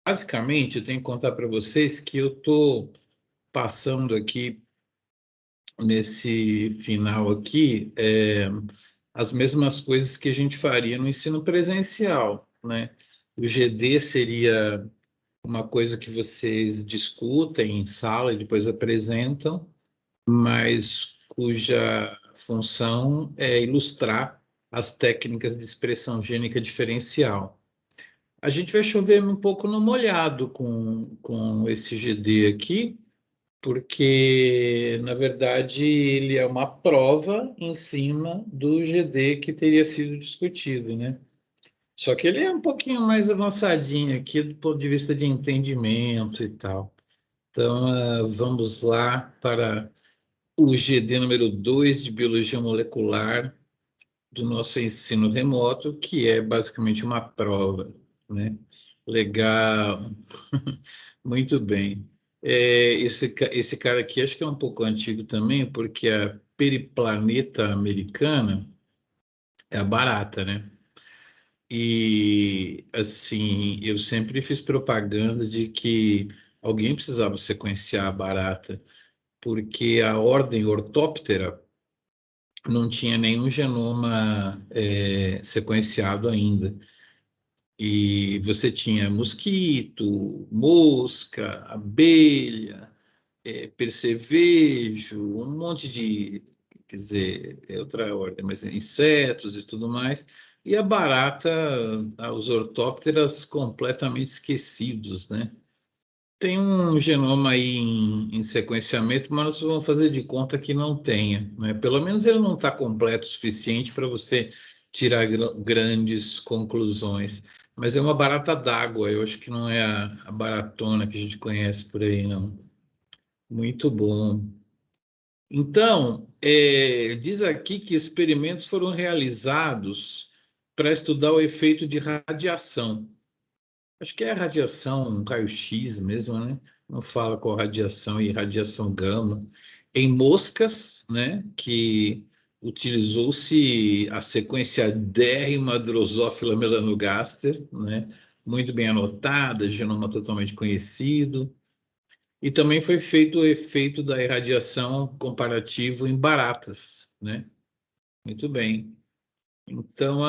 Basicamente, eu tenho que contar para vocês que eu estou passando aqui, nesse final aqui, as mesmas coisas que a gente faria no ensino presencial, né? O GD seria uma coisa que vocês discutem em sala e depois apresentam, mas cuja função é ilustrar as técnicas de expressão gênica diferencial. A gente vai chover um pouco no molhado com esse GD aqui, porque, na verdade, ele é uma prova em cima do GD que teria sido discutido, né? Só que ele é um pouquinho mais avançadinho aqui do ponto de vista de entendimento e tal. Então, vamos lá para o GD número 2 de Biologia Molecular do nosso ensino remoto, que é basicamente uma prova, né? Legal, muito bem. Esse cara aqui acho que é um pouco antigo também, porque a Periplaneta Americana é a barata, né? E assim, eu sempre fiz propaganda de que alguém precisava sequenciar a barata, porque a ordem Orthoptera não tinha nenhum genoma sequenciado ainda. E você tinha mosquito, mosca, abelha, percevejo, um monte de, quer dizer, é outra ordem, mas insetos e tudo mais. E a barata, os ortópteras completamente esquecidos, né? Tem um genoma aí em sequenciamento, mas nós vamos fazer de conta que não tenha, né? Pelo menos ele não está completo o suficiente para você tirar grandes conclusões. Mas é uma barata d'água, eu acho que não é a baratona que a gente conhece por aí, não. Muito bom. Então, diz aqui que experimentos foram realizados para estudar o efeito de radiação. Acho que é radiação, raio-x mesmo, né? Não fala qual radiação e radiação gama. Em moscas, né? Que utilizou-se a sequência dérrima Drosophila melanogaster, né? Muito bem anotada, genoma totalmente conhecido. E também foi feito o efeito da irradiação comparativo em baratas, né? Muito bem. Então,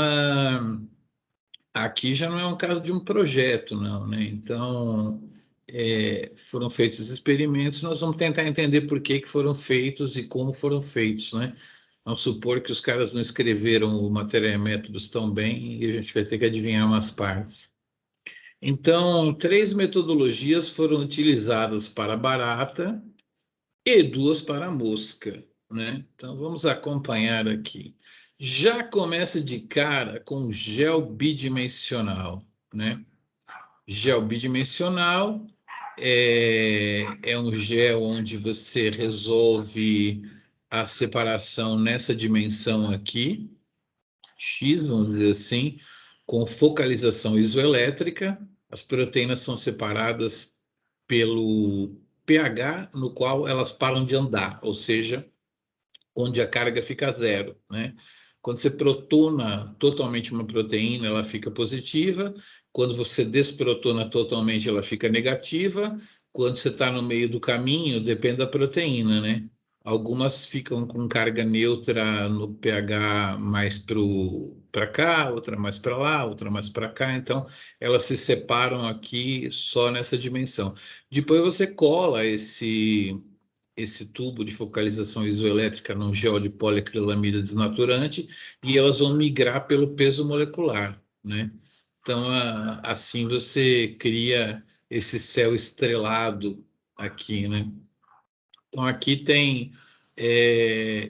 aqui já não é um caso de um projeto, não, né? Então, foram feitos os experimentos, nós vamos tentar entender por que foram feitos e como foram feitos, né? Vamos supor que os caras não escreveram o material e métodos tão bem e a gente vai ter que adivinhar umas partes. Então, 3 metodologias foram utilizadas para a barata e 2 para a mosca, né? Então, vamos acompanhar aqui. Já começa de cara com gel bidimensional, né? Gel bidimensional é um gel onde você resolve a separação nessa dimensão aqui, X, vamos dizer assim, com focalização isoelétrica. As proteínas são separadas pelo pH no qual elas param de andar, ou seja, onde a carga fica zero, né? Quando você protona totalmente uma proteína, ela fica positiva. Quando você desprotona totalmente, ela fica negativa. Quando você está no meio do caminho, depende da proteína, né? Algumas ficam com carga neutra no pH mais para cá, outra mais para lá, outra mais para cá. Então, elas se separam aqui só nessa dimensão. Depois você cola esse tubo de focalização isoelétrica num gel de poliacrilamida desnaturante e elas vão migrar pelo peso molecular, né? Então, assim você cria esse céu estrelado aqui, né? Então, aqui tem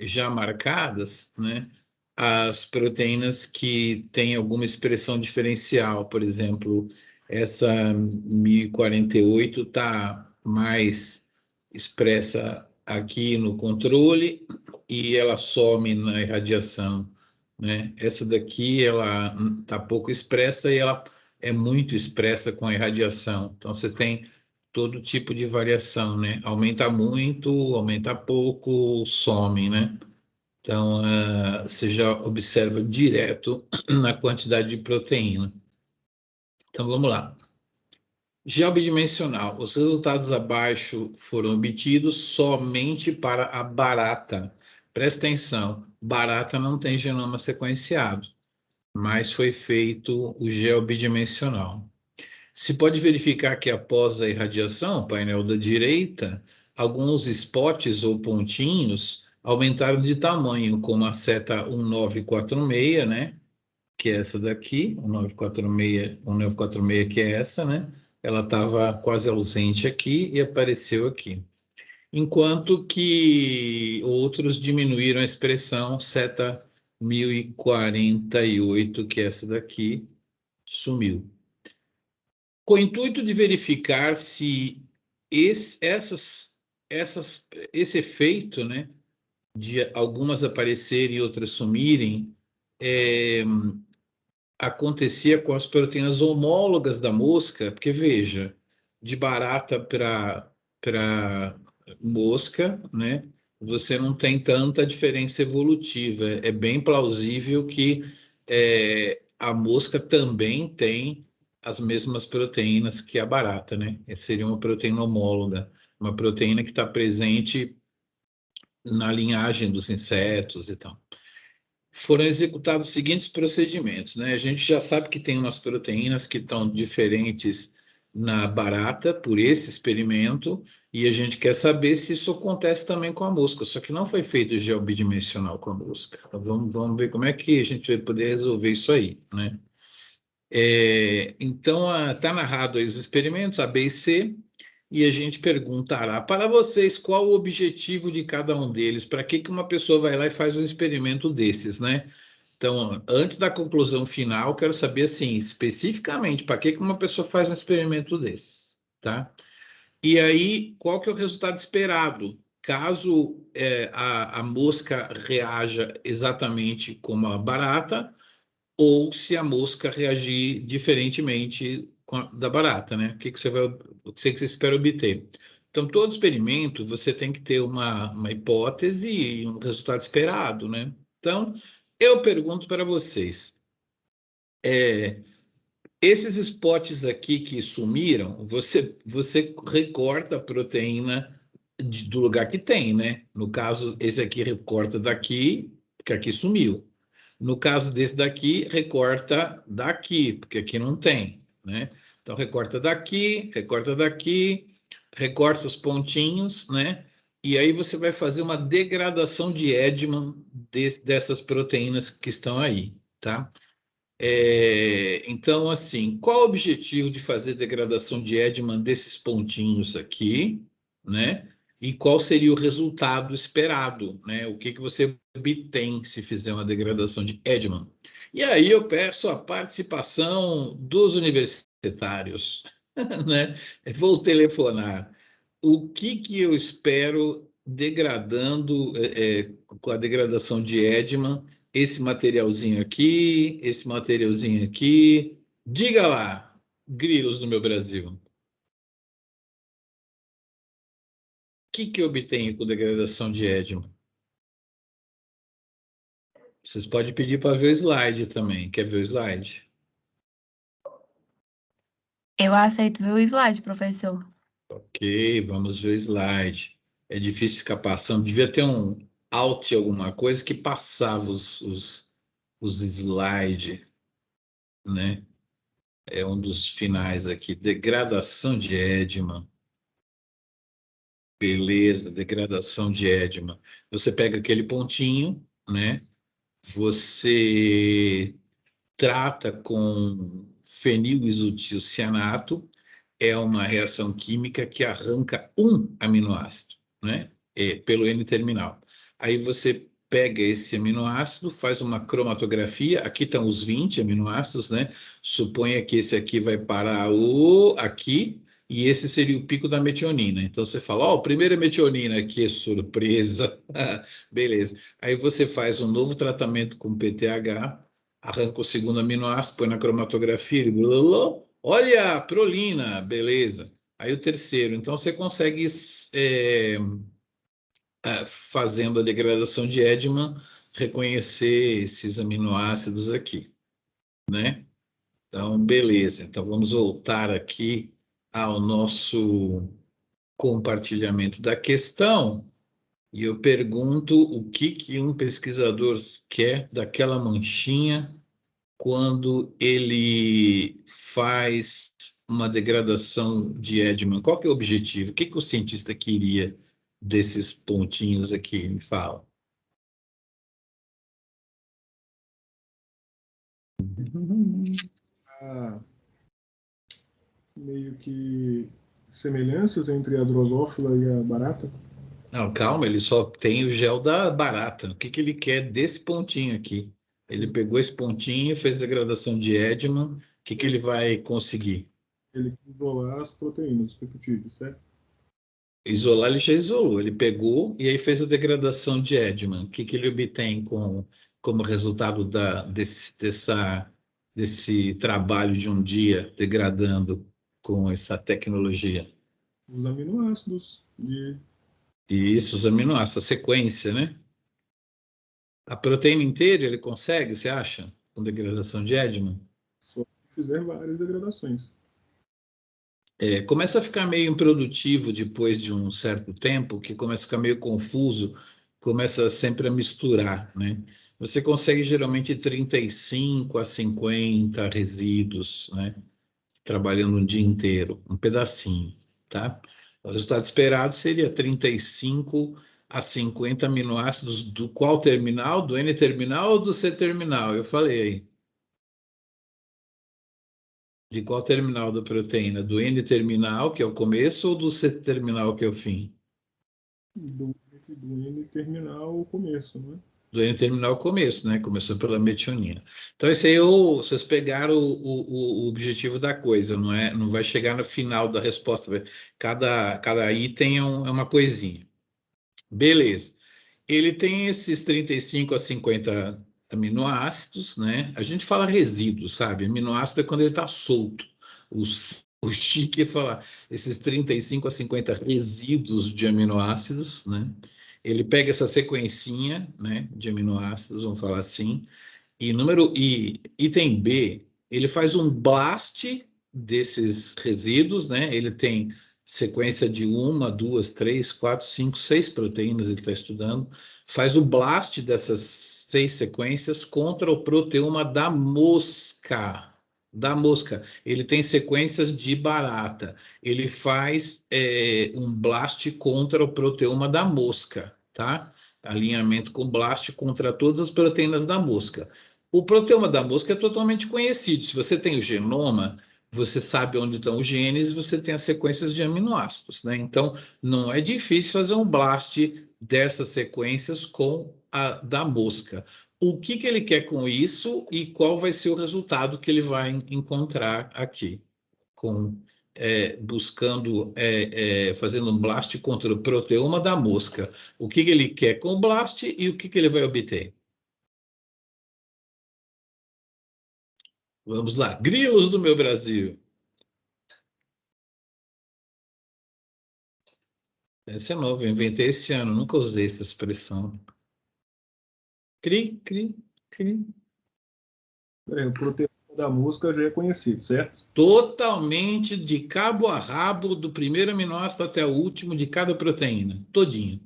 já marcadas, né, as proteínas que têm alguma expressão diferencial. Por exemplo, essa 1048 está mais expressa aqui no controle e ela some na irradiação, né? Essa daqui ela está pouco expressa e ela é muito expressa com a irradiação. Então, você tem todo tipo de variação, né? Aumenta muito, aumenta pouco, some, né? Então, você já observa direto na quantidade de proteína. Então, vamos lá. Geobidimensional. Os resultados abaixo foram obtidos somente para a barata. Presta atenção, barata não tem genoma sequenciado, mas foi feito o geobidimensional. Se pode verificar que após a irradiação, painel da direita, alguns spots ou pontinhos aumentaram de tamanho, como a seta 1946, né? Que é essa daqui, 1946, que é essa, né? Ela estava quase ausente aqui e apareceu aqui. Enquanto que outros diminuíram a expressão seta 1048, que é essa daqui, sumiu. Com o intuito de verificar se esse efeito, né, de algumas aparecerem e outras sumirem, acontecia com as proteínas homólogas da mosca, porque veja, de barata para mosca, né, você não tem tanta diferença evolutiva. É bem plausível que a mosca também tem as mesmas proteínas que a barata, né? Seria uma proteína homóloga, uma proteína que está presente na linhagem dos insetos e tal. Foram executados os seguintes procedimentos, né? A gente já sabe que tem umas proteínas que estão diferentes na barata por esse experimento e a gente quer saber se isso acontece também com a mosca, só que não foi feito geobidimensional com a mosca. Então, vamos ver como é que a gente vai poder resolver isso aí, né? Então, está narrado aí os experimentos A, B e C, e a gente perguntará para vocês qual o objetivo de cada um deles, para que uma pessoa vai lá e faz um experimento desses, né? Então, antes da conclusão final, quero saber, assim, especificamente, para que uma pessoa faz um experimento desses, tá? E aí, qual que é o resultado esperado? Caso a mosca reaja exatamente como a barata, ou se a mosca reagir diferentemente da barata, né? O que você espera obter? Então, todo experimento você tem que ter uma hipótese e um resultado esperado, né? Então, eu pergunto para vocês, esses spots aqui que sumiram, você recorta a proteína do lugar que tem, né? No caso, esse aqui recorta daqui, porque aqui sumiu. No caso desse daqui, recorta daqui, porque aqui não tem, né? Então, recorta daqui, recorta os pontinhos, né? E aí você vai fazer uma degradação de Edman dessas proteínas que estão aí, tá? Então, assim, qual o objetivo de fazer degradação de Edman desses pontinhos aqui, né? E qual seria o resultado esperado, né? O que você obtém se fizer uma degradação de Edman? E aí eu peço a participação dos universitários, né? Vou telefonar. O que eu espero degradando com a degradação de Edman, esse materialzinho aqui. Diga lá, grilos do meu Brasil. O que eu obtenho com degradação de Edman? Vocês podem pedir para ver o slide também. Quer ver o slide? Eu aceito ver o slide, professor. Ok, vamos ver o slide. É difícil ficar passando. Devia ter um alt alguma coisa que passava os slides, né? É um dos finais aqui. Degradação de Edman. Beleza, degradação de Edman. Você pega aquele pontinho, né? Você trata com fenilisbutilcianato, é uma reação química que arranca um aminoácido, né? Pelo N-terminal. Aí você pega esse aminoácido, faz uma cromatografia, aqui estão os 20 aminoácidos, né? Suponha que esse aqui vai parar aqui, e esse seria o pico da metionina. Então você fala, ó, primeira metionina aqui, surpresa. Beleza. Aí você faz um novo tratamento com PTH, arranca o segundo aminoácido, põe na cromatografia, olha, prolina, beleza. Aí o terceiro, então você consegue, fazendo a degradação de Edman, reconhecer esses aminoácidos aqui, né? Então, beleza. Então, vamos voltar aqui ao nosso compartilhamento da questão e eu pergunto o que um pesquisador quer daquela manchinha quando ele faz uma degradação de Edman. Qual que é o objetivo? O que o cientista queria desses pontinhos aqui? Me fala. Meio que semelhanças entre a drosófila e a barata. Não, calma, ele só tem o gel da barata. O que ele quer desse pontinho aqui? Ele pegou esse pontinho, fez degradação de Edman. O que ele vai conseguir? Ele quer isolar as proteínas, os peptídeos, certo? Isolar, ele já isolou. Ele pegou e aí fez a degradação de Edman. O que ele obtém como resultado desse trabalho de um dia degradando com essa tecnologia? Os aminoácidos de... E isso, os aminoácidos, a sequência, né? A proteína inteira ele consegue, você acha? Com degradação de Edman? Só se fizer várias degradações. Começa a ficar meio improdutivo depois de um certo tempo, que começa a ficar meio confuso, começa sempre a misturar, né? Você consegue geralmente 35 a 50 resíduos, né? Trabalhando um dia inteiro, um pedacinho, tá? O resultado esperado seria 35 a 50 aminoácidos do qual terminal? Do N-terminal ou do C-terminal? Eu falei aí. De qual terminal da proteína? Do N-terminal, que é o começo, ou do C-terminal, que é o fim? Do N-terminal ao começo, né? Do N-terminal ao começo, né? Começou pela metionina. Então, esse aí vocês pegaram o objetivo da coisa, não é? Não vai chegar no final da resposta. Cada item é uma coisinha. Beleza. Ele tem esses 35 a 50 aminoácidos, né? A gente fala resíduos, sabe? Aminoácido é quando ele está solto. O chique é falar esses 35 a 50 resíduos de aminoácidos, né? Ele pega essa sequencinha, né, de aminoácidos, vamos falar assim, e item B, ele faz um blast desses resíduos, né? Ele tem sequência de 1, 2, 3, 4, 5, 6 proteínas, ele está estudando, faz o blast dessas 6 sequências contra o proteoma da mosca. Da mosca. Ele tem sequências de barata. Ele faz um blast contra o proteoma da mosca, tá? Alinhamento com blast contra todas as proteínas da mosca. O proteoma da mosca é totalmente conhecido. Se você tem o genoma, você sabe onde estão os genes, você tem as sequências de aminoácidos, né? Então, não é difícil fazer um blast dessas sequências com a da mosca. O que ele quer com isso e qual vai ser o resultado que ele vai encontrar aqui, fazendo um blast contra o proteoma da mosca. O que ele quer com o blast e o que ele vai obter? Vamos lá, grilos do meu Brasil. Essa é nova, eu inventei esse ano, nunca usei essa expressão. Cri, cri, cri. O proteína da mosca já é conhecido, certo? Totalmente de cabo a rabo, do primeiro aminoácido até o último de cada proteína, todinho.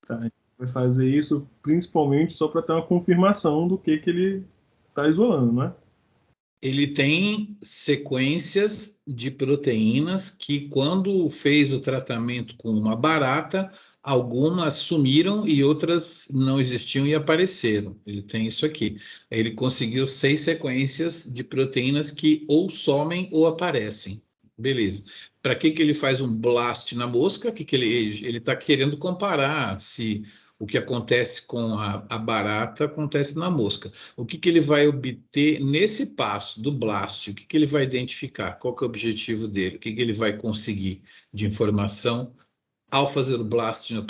Tá, a gente vai fazer isso principalmente só para ter uma confirmação do que ele está isolando, né? Ele tem sequências de proteínas que, quando fez o tratamento com uma barata, algumas sumiram e outras não existiam e apareceram. Ele tem isso aqui. Ele conseguiu 6 sequências de proteínas que ou somem ou aparecem. Beleza. Para que ele faz um blast na mosca? Que ele está querendo comparar se o que acontece com a barata acontece na mosca. O que ele vai obter nesse passo do blast? O que ele vai identificar? Qual que é o objetivo dele? O que ele vai conseguir de informação ao fazer o blast no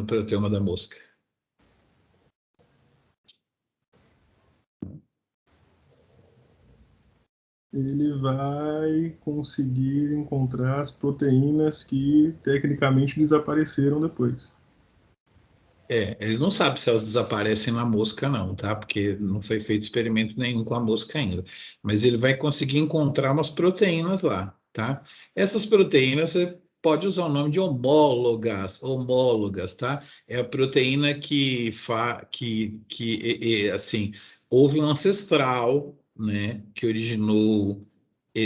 proteoma da mosca? Ele vai conseguir encontrar as proteínas que tecnicamente desapareceram depois. Ele não sabe se elas desaparecem na mosca, não, tá? Porque não foi feito experimento nenhum com a mosca ainda. Mas ele vai conseguir encontrar umas proteínas lá. tá? Essas proteínas você pode usar o nome de homólogas, tá? É a proteína assim, houve um ancestral, né, que originou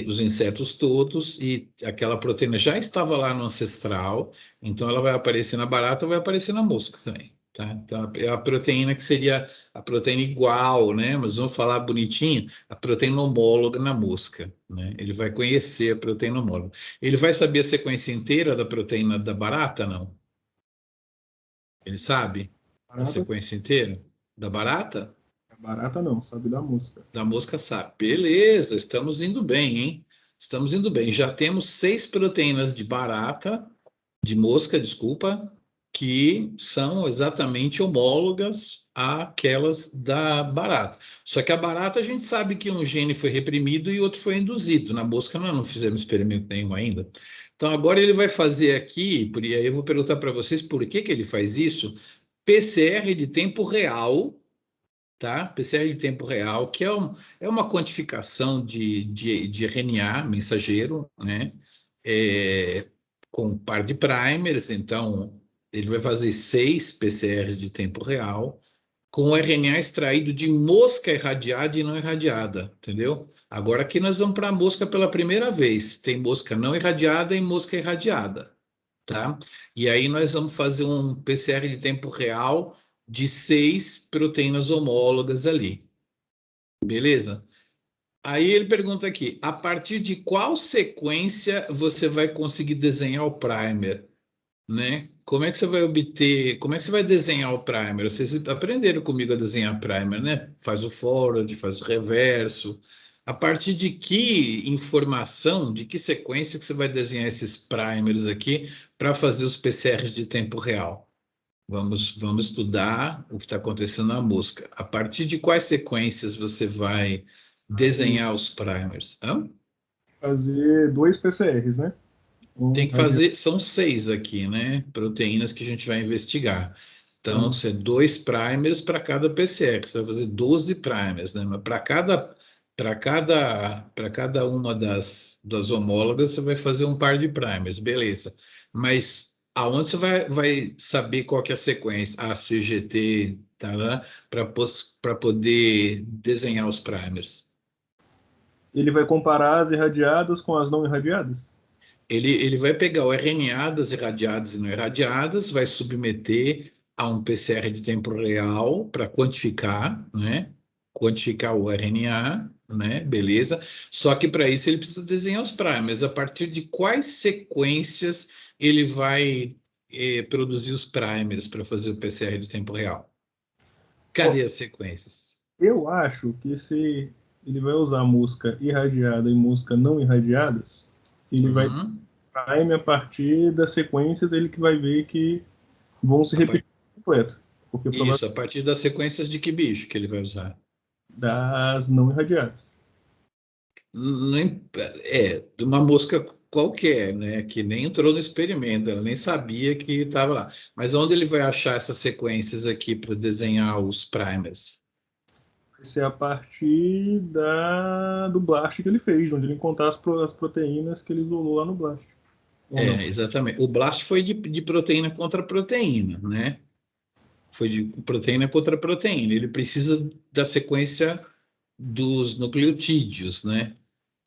os insetos todos e aquela proteína já estava lá no ancestral, então ela vai aparecer na barata, vai aparecer na mosca também, tá? Então é a proteína que seria a proteína igual, né? Mas vamos falar bonitinho, a proteína homóloga na mosca, né? Ele vai conhecer a proteína homóloga. Ele vai saber a sequência inteira da proteína da barata, não? Ele sabe a Barata, sequência inteira da barata? barata não, sabe da mosca. Da mosca sabe. Beleza, estamos indo bem, hein? Estamos indo bem. Já temos 6 proteínas de barata, de mosca, desculpa, que são exatamente homólogas àquelas da barata. Só que a barata a gente sabe que um gene foi reprimido e outro foi induzido. Na mosca nós não fizemos experimento nenhum ainda. Então agora ele vai fazer aqui, e aí eu vou perguntar para vocês por que que ele faz isso. PCR de tempo real, tá? PCR de tempo real, que é uma quantificação de RNA mensageiro, né? É, com um par de primers, então ele vai fazer 6 PCRs de tempo real, com RNA extraído de mosca irradiada e não irradiada, entendeu? Agora aqui nós vamos para a mosca pela primeira vez. Tem mosca não irradiada e mosca irradiada, tá? E aí nós vamos fazer um PCR de tempo real de 6 proteínas homólogas ali, beleza? Aí ele pergunta aqui, a partir de qual sequência você vai conseguir desenhar o primer, né? Como é que você vai obter, como é que você vai desenhar o primer? Vocês aprenderam comigo a desenhar primer, né? Faz o forward, faz o reverso. A partir de que informação, de que sequência que você vai desenhar esses primers aqui para fazer os PCRs de tempo real? Vamos estudar o que está acontecendo na mosca. A partir de quais sequências você vai Aí, desenhar os primers? Hã? fazer 2 PCRs, né? Um Tem que radiante. fazer, são 6 aqui, né? Proteínas que a gente vai investigar. Então, são 2 primers para cada PCR. Você vai fazer 12 primers, né? Mas para cada uma das homólogas, você vai fazer um par de primers, beleza. Mas aonde você vai saber qual que é a sequência? A, C, G, T, tá, para poder desenhar os primers? Ele vai comparar as irradiadas com as não irradiadas? Ele vai pegar o RNA das irradiadas e não irradiadas, vai submeter a um PCR de tempo real para quantificar, né? Quantificar o RNA, né? Beleza. Só que para isso ele precisa desenhar os primers. A partir de quais sequências ele vai produzir os primers para fazer o PCR de tempo real? Ó, Cadê as sequências? eu acho que se ele vai usar música irradiada e música não irradiadas, ele vai Uhum. time a partir das sequências ele que vai ver que vão se A par- repetir completo, porque provavelmente Isso, a partir das sequências de que bicho que ele vai usar? das não irradiadas. De uma mosca qualquer, né? Que nem entrou no experimento, ela nem sabia que estava lá. Mas onde ele vai achar essas sequências aqui para desenhar os primers? Vai ser a partir do blast que ele fez, onde ele encontrar as proteínas que ele isolou lá no blast. Ou não? Exatamente. O blast foi de proteína contra proteína, né? Foi de proteína contra proteína. Ele precisa da sequência dos nucleotídeos, né?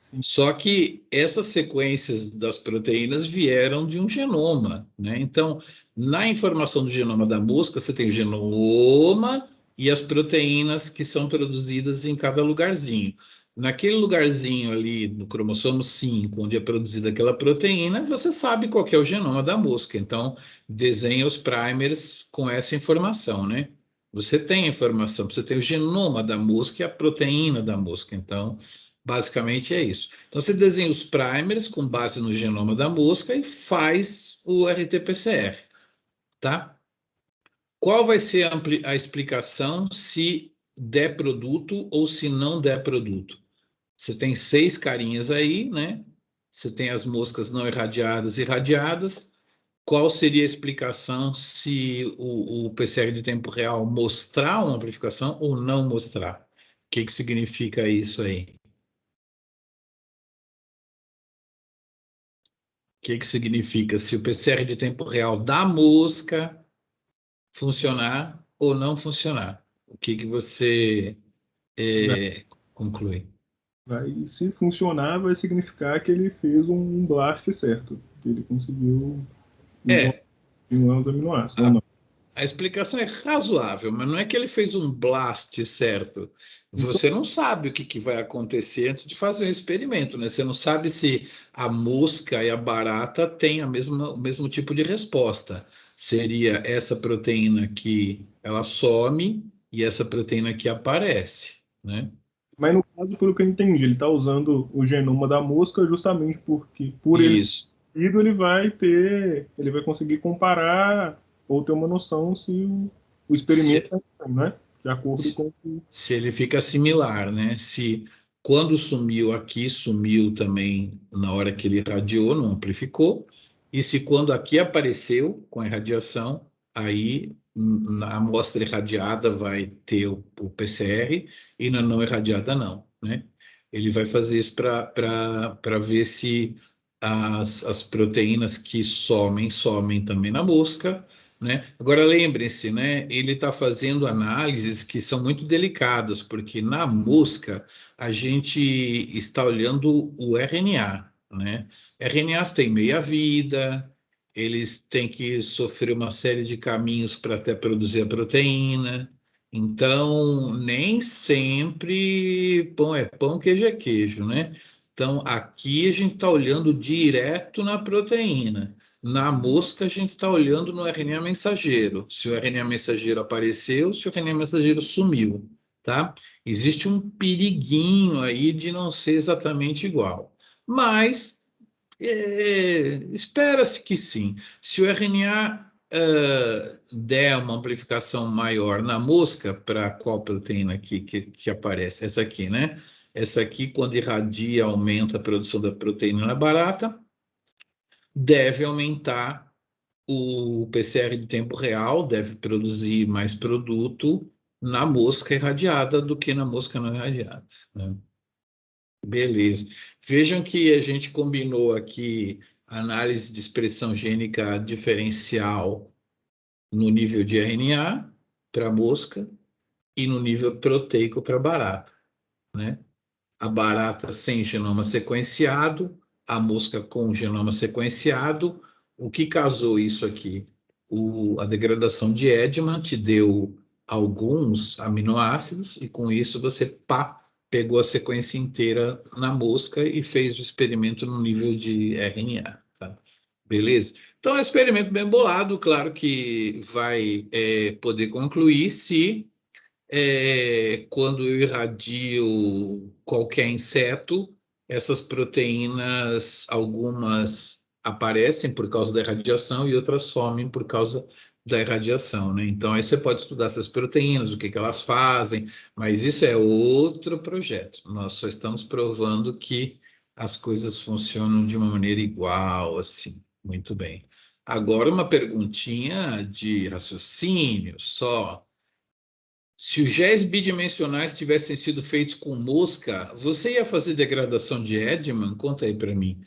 Sim. Só que essas sequências das proteínas vieram de um genoma, né? Então, na informação do genoma da mosca, você tem o genoma e as proteínas que são produzidas em cada lugarzinho. Naquele lugarzinho ali, no cromossomo 5, onde é produzida aquela proteína, você sabe qual que é o genoma da mosca. Então, desenha os primers com essa informação, né? Você tem a informação, você tem o genoma da mosca e a proteína da mosca. Então, basicamente é isso. Então, você desenha os primers com base no genoma da mosca e faz o RT-PCR, tá? Qual vai ser a explicação se der produto ou se não der produto? Você tem 6 carinhas aí, né? Você tem as moscas não irradiadas e irradiadas. Qual seria a explicação se o PCR de tempo real mostrar uma amplificação ou não mostrar? O que significa isso aí? que significa se o PCR de tempo real da mosca funcionar ou não funcionar. O que você conclui? Se funcionar, vai significar que ele fez um blast certo, que ele conseguiu É, isolar os aminoácidos, ou a, não. a explicação é razoável, mas não é que ele fez um blast certo. Então, Você não sabe o que vai acontecer antes de fazer o experimento, né? Você não sabe se a mosca e a barata têm o mesmo tipo de resposta. Seria essa proteína que ela some e essa proteína que aparece, né? mas no caso, pelo que eu entendi, ele está usando o genoma da mosca justamente porque, por ele ser Isso. parecido, ele vai conseguir comparar ou ter uma noção se o experimento Se, é bom, né? De acordo com o que. se ele fica similar, né? Se quando sumiu aqui, sumiu também na hora que ele irradiou, não amplificou, e se quando aqui apareceu com a irradiação, aí na amostra irradiada vai ter o PCR e na não irradiada não, né? Ele vai fazer isso para ver se as proteínas que somem também na mosca, né? Agora lembrem-se, né? Ele está fazendo análises que são muito delicadas, porque na mosca a gente está olhando o RNA, né? RNAs têm meia-vida, eles têm que sofrer uma série de caminhos para até produzir a proteína. Então, nem sempre pão é pão, queijo é queijo, né? Então, aqui a gente está olhando direto na proteína. Na mosca, a gente está olhando no RNA mensageiro. Se o RNA mensageiro apareceu, se o RNA mensageiro sumiu, tá? Existe um periguinho aí de não ser exatamente igual. Mas espera-se que sim. Se o RNA der uma amplificação maior na mosca, para qual proteína aqui que aparece? Essa aqui, né? Essa aqui, quando irradia, aumenta a produção da proteína na barata, deve aumentar o PCR de tempo real, deve produzir mais produto na mosca irradiada do que na mosca não irradiada, né? Beleza. Vejam que a gente combinou aqui análise de expressão gênica diferencial no nível de RNA para mosca e no nível proteico para barata, né? A barata sem genoma sequenciado, a mosca com genoma sequenciado. O que causou isso aqui? A degradação de Edman te deu alguns aminoácidos e com isso você pegou a sequência inteira na mosca e fez o experimento no nível de RNA. Tá? Beleza? Então, é um experimento bem bolado, claro que vai poder concluir se quando eu irradio qualquer inseto, essas proteínas, algumas aparecem por causa da irradiação e outras somem por causa da irradiação, né? Então, aí você pode estudar essas proteínas, o que elas fazem, mas isso é outro projeto. Nós só estamos provando que as coisas funcionam de uma maneira igual, assim. Muito bem. Agora, uma perguntinha de raciocínio só. Se os géis bidimensionais tivessem sido feitos com mosca, você ia fazer degradação de Edman? Conta aí para mim.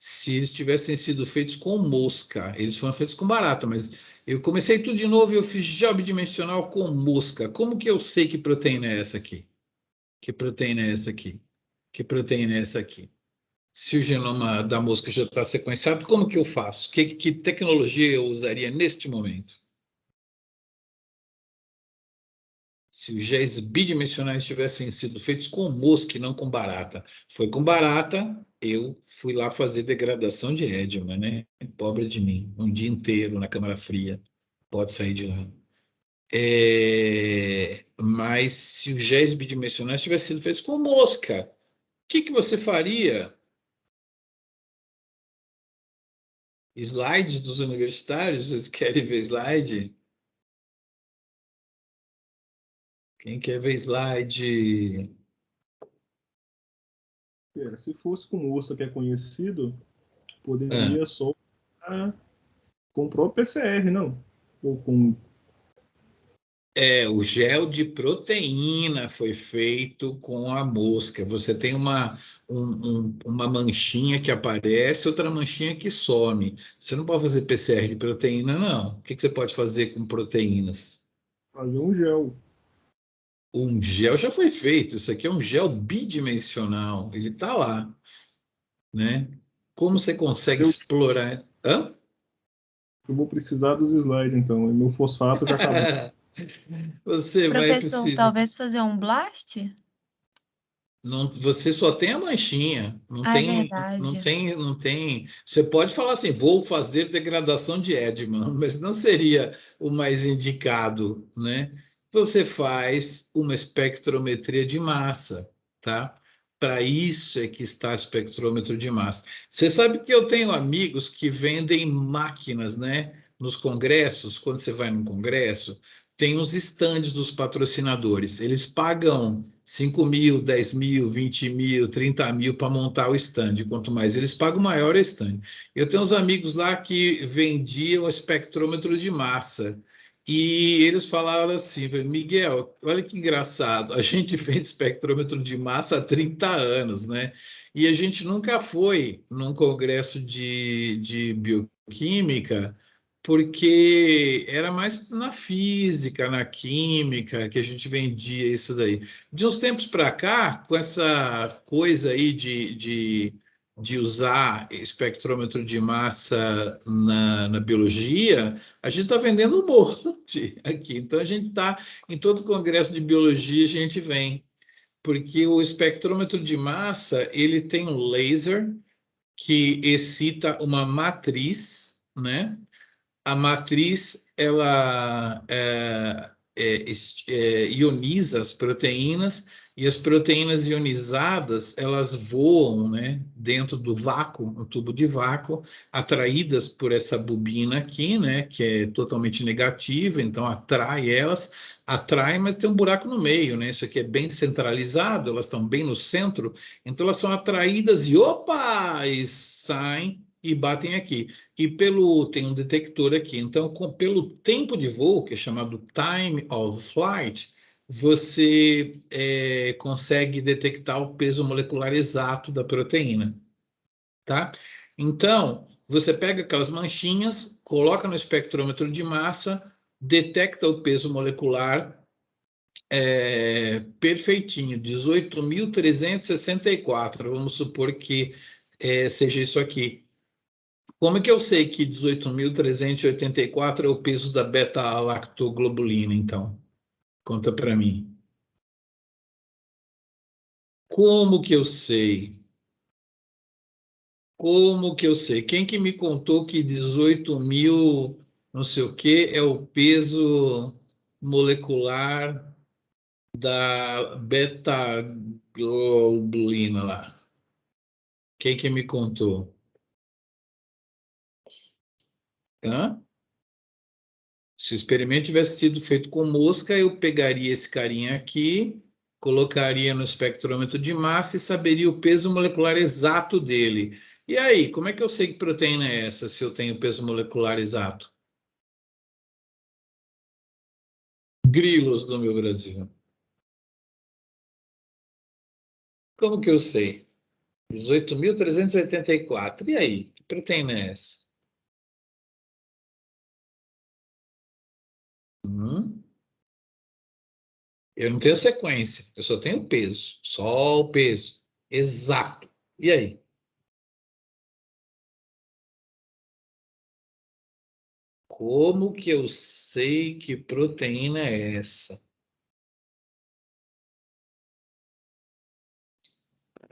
Se eles tivessem sido feitos com mosca, eles foram feitos com barata, mas eu comecei tudo de novo e eu fiz gel bidimensional com mosca. Como que eu sei que proteína é essa aqui? Que proteína é essa aqui? Que proteína é essa aqui? Se o genoma da mosca já está sequenciado, como que eu faço? Que tecnologia eu usaria neste momento? Se os géis bidimensionais tivessem sido feitos com mosca e não com barata. Foi com barata, eu fui lá fazer degradação de Edman, né? Pobre de mim, um dia inteiro na câmara fria, pode sair de lá. Mas se os géis bidimensionais tivessem sido feitos com mosca, o que você faria? Slides dos universitários? Vocês querem ver slide? Quem quer ver slide? Se fosse com mosca que é conhecido, Ah. poderia só com o próprio PCR, não? Ou com O gel de proteína foi feito com a mosca. Você tem uma manchinha que aparece, outra manchinha que some. Você não pode fazer PCR de proteína, não. O que você pode fazer com proteínas? Fazer um gel. Um gel já foi feito. Isso aqui é um gel bidimensional. Ele está lá, né? Como você consegue explorar? Hã? Eu vou precisar dos slides, então. E meu fosfato já acabou. Você vai Professor, precisar. talvez fazer um blast? Não, você só tem a manchinha, não Ah, é tem, não verdade. tem, não tem. Você pode falar assim, vou fazer degradação de Edman, mas não seria o mais indicado, né? Você faz uma espectrometria de massa, tá? Para isso é que está o espectrômetro de massa. Você sabe que eu tenho amigos que vendem máquinas, né? Nos congressos, quando você vai num congresso, tem os estandes dos patrocinadores. Eles pagam 5 mil, 10 mil, 20 mil, 30 mil para montar o stand. Quanto mais eles pagam, maior é o stand. Eu tenho uns amigos lá que vendiam espectrômetro de massa. E eles falaram assim, Miguel, olha que engraçado, a gente vende espectrômetro de massa há 30 anos, né? E a gente nunca foi num congresso de bioquímica porque era mais na física, na química, que a gente vendia isso daí. De uns tempos para cá, com essa coisa aí de usar espectrômetro de massa na biologia, a gente está vendendo um monte aqui. Então, a gente está em todo congresso de biologia, a gente vem, porque o espectrômetro de massa ele tem um laser que excita uma matriz, né? A matriz ela ioniza as proteínas e as proteínas ionizadas elas voam, né, dentro do vácuo, um tubo de vácuo, atraídas por essa bobina aqui, né, que é totalmente negativa, então atrai elas, atrai, mas tem um buraco no meio, né? Isso aqui é bem centralizado, elas estão bem no centro, então elas são atraídas e opa, e saem e batem aqui. E tem um detector aqui. Então, pelo tempo de voo, que é chamado time of flight, você consegue detectar o peso molecular exato da proteína, tá? Então, você pega aquelas manchinhas, coloca no espectrômetro de massa, detecta o peso molecular perfeitinho, 18.364. Vamos supor que seja isso aqui. Como é que eu sei que 18.384 é o peso da beta-lactoglobulina, então? Conta para mim. Como que eu sei? Como que eu sei? Quem que me contou que 18 mil, não sei o quê, é o peso molecular da beta-globulina lá? Quem que me contou? Hã? Se o experimento tivesse sido feito com mosca, eu pegaria esse carinha aqui, colocaria no espectrômetro de massa e saberia o peso molecular exato dele. E aí, como é que eu sei que proteína é essa, se eu tenho o peso molecular exato? Grilos do meu Brasil. Como que eu sei? 18.384. E aí, que proteína é essa? Hum? Eu não tenho sequência, eu só tenho peso, só o peso exato. E aí? Como que eu sei que proteína é essa?